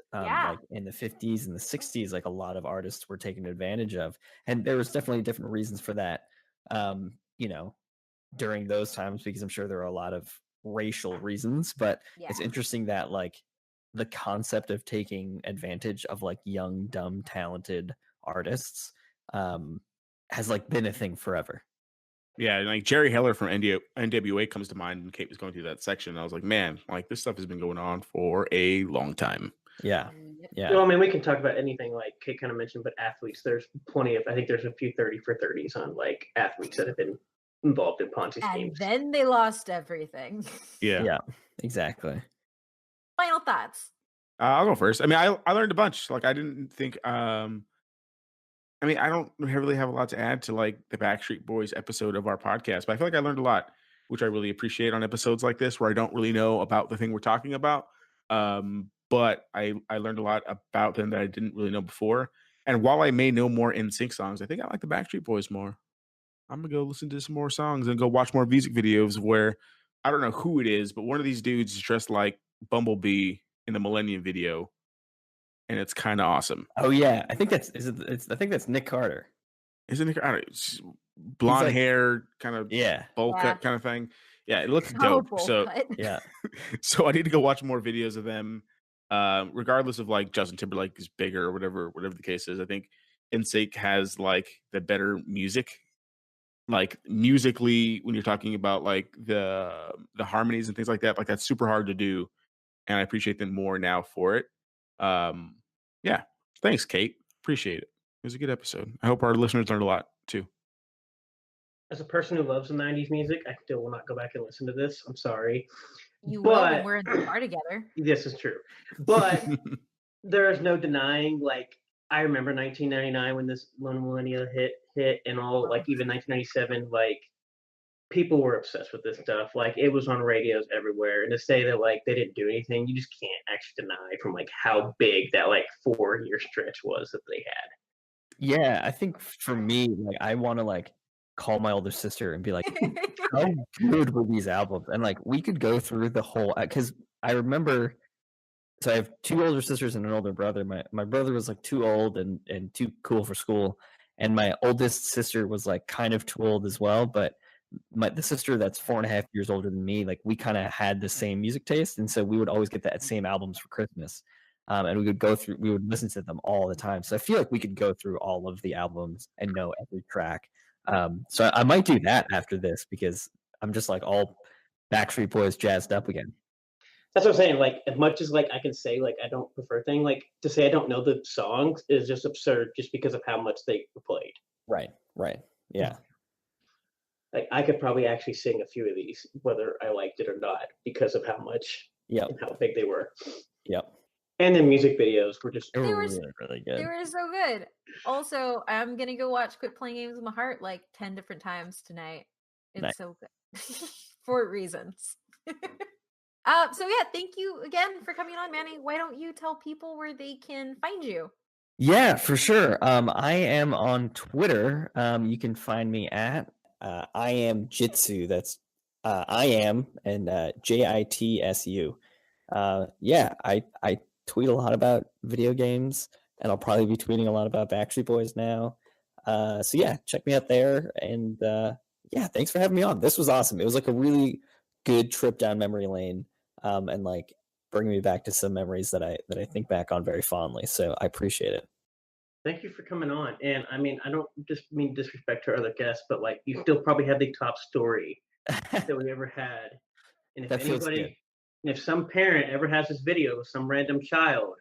in the 50s and the 60s. A lot of artists were taken advantage of, and there was definitely different reasons for that. During those times, because I'm sure there are a lot of racial reasons, but it's interesting that the concept of taking advantage of young, dumb, talented artists has been a thing forever. Yeah, Jerry Heller from NWA comes to mind when Kate was going through that section. I was like, man, this stuff has been going on for a long time. Yeah. Well, I mean, we can talk about anything like Kate kind of mentioned, but athletes, there's plenty of, I think there's a few 30 for 30s on athletes that have been involved in Ponzi schemes. And then they lost everything. Yeah, exactly. Final thoughts. I'll go first. I mean, I learned a bunch. I didn't think. I mean, I don't really have a lot to add to the Backstreet Boys episode of our podcast, but I feel like I learned a lot, which I really appreciate on episodes like this, where I don't really know about the thing we're talking about. But I learned a lot about them that I didn't really know before. And while I may know more NSYNC songs, I think I like the Backstreet Boys more. I'm gonna go listen to some more songs and go watch more music videos where I don't know who it is, but one of these dudes is dressed like Bumblebee in the Millennium video, and it's kind of awesome. Oh yeah, I think that's Nick Carter. Isn't it? I don't know, blonde hair, kind of bowl cut kind of thing. Yeah, it looks dope. So yeah, so I need to go watch more videos of them. Regardless of Justin Timberlake is bigger or whatever the case is, I think NSYNC has the better music. Musically, when you're talking about the harmonies and things like that, that's super hard to do, and I appreciate them more now for it. Yeah, thanks, Kate. Appreciate it. It was a good episode. I hope our listeners learned a lot too. As a person who loves the 90s music, I still will not go back and listen to this. I'm sorry. You will when we're in the car together. This is true. But there is no denying, I remember 1999 when Millennia hit and all, even 1997, people were obsessed with this stuff. It was on radios everywhere. And to say that they didn't do anything, you just can't actually deny from how big that 4-year stretch was that they had. Yeah, I think for me, I want to call my older sister and be like, how good were these albums? And we could go through the whole, because I remember. So I have 2 older sisters and an older brother. My brother was too old and too cool for school, and my oldest sister was kind of too old as well. But the sister that's 4.5 years older than me, we kind of had the same music taste, and so we would always get that same albums for Christmas, and we would listen to them all the time. So I feel like we could go through all of the albums and know every track. So I might do that after this because I'm just like all Backstreet Boys jazzed up again. That's what I'm saying. Like, as much as like I can say like I don't prefer thing, like to say I don't know the songs is just absurd, just because of how much they were played. Right. Yeah. Like I could probably actually sing a few of these, whether I liked it or not, because of how much Yep. and how big they were. Yep. And the music videos were just They were was- really good. They were so good. Also, I'm gonna go watch Quit Playing Games with My Heart like 10 different times tonight. It's Nice. so good for reasons. So yeah, thank you again for coming on, Manny. Why don't you tell people where they can find you? Yeah, for sure. I am on Twitter. You can find me at I am Jitsu. That's I am and JITSU. Yeah, I tweet a lot about video games, and I'll probably be tweeting a lot about Backstreet Boys now. So yeah, check me out there. And yeah, thanks for having me on. This was awesome. It was like a really good trip down memory lane, and like bringing me back to some memories that I think back on very fondly. So I appreciate it. thank you for coming on. And I mean, I don't just mean disrespect to our other guests, but like you still probably have the top story that we ever had. And if That feels anybody, good. and if some parent ever has this video of some random child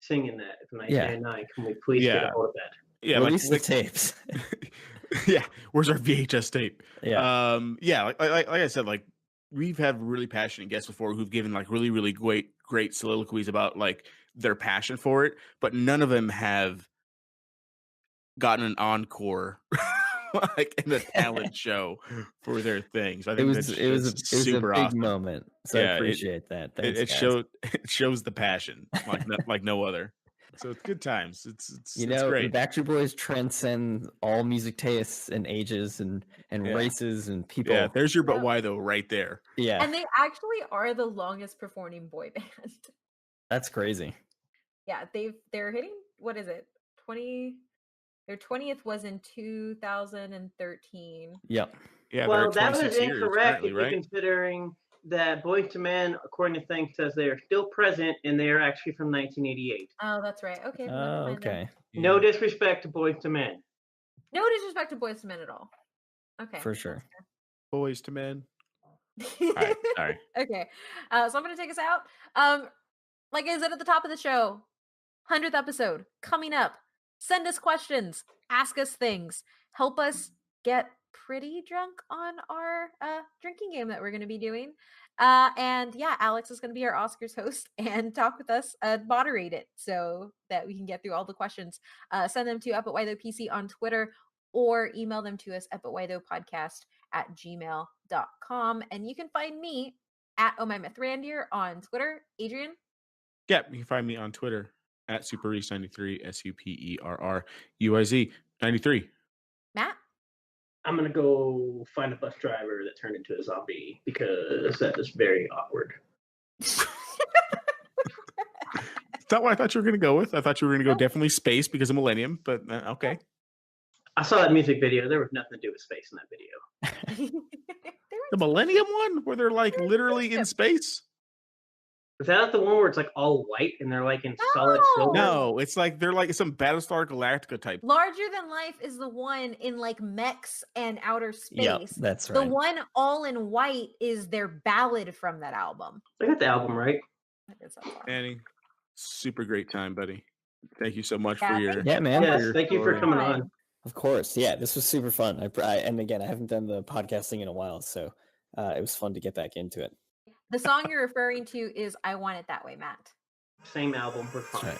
singing that from 1999, can we please get a hold of that? Yeah, Release the tapes. Yeah, where's our VHS tape? Yeah. Yeah, like I said, like we've had really passionate guests before who've given like really great soliloquies about like their passion for it, but none of them have gotten an encore like in a talent show for their things. I think it was a super big awesome. moment. So Yeah, I appreciate that. Thanks, It guys. shows the passion like no other. So it's good times. It's The great. Backstreet Boys transcend all music tastes and ages and Yeah. races and people. Yeah, there's your but Yeah. why though right there. Yeah, And they actually are the longest performing boy band. that's crazy. Yeah, they're hitting, what is it? 20 Their 20th was in 2013. Yep. Yeah, Well, they're that was 26 years incorrect currently, if you're right? considering that Boyz II Men, according to things, says they are still present and they are actually from 1988. Oh, that's right. Okay. never Oh, mind then. okay. No disrespect to Boyz II Men. No disrespect to Boyz II Men at all. Okay. For sure. Boys to men. All All right, sorry. Okay. So I'm going to take us out. Like I said at the top of the show, 100th episode coming up. Send us questions, ask us things, help us get pretty drunk on our drinking game that we're going to be doing. And yeah, Alex is going to be our Oscars host and talk with us, moderate it so that we can get through all the questions. Send them to @WhyThough on Twitter or email them to us at @whythoughpodcast@gmail.com. And you can find me at @ohmymythrandier on Twitter. Adrian? Yeah, you can find me on Twitter at Superruiz93, SUPERRUIZ 93. Matt? I'm going to go find a bus driver that turned into a zombie because that is very awkward. Is that what I thought you were going to go with? I thought you were going to go Nope. definitely space because of Millennium, but okay. I saw that music video. There was nothing to do with space in that video. The Millennium one where they're like literally in space? Is that the one where it's like all white and they're like in solid silver? No, it's like they're like some Battlestar Galactica type. Larger Than Life is the one in like mechs and outer space. Yep, that's The right. one all in white is their ballad from that album. I got the album right. That is that song. Annie, super great time, buddy. Thank you so much Yeah, for thank your Yeah, man. Yes, your thank you for story. coming on. Of course. Yeah, this was super fun. And again, I haven't done the podcasting in a while, so it was fun to get back into it. The song you're referring to is I Want It That Way, Matt. Same album. We're That's fine. right.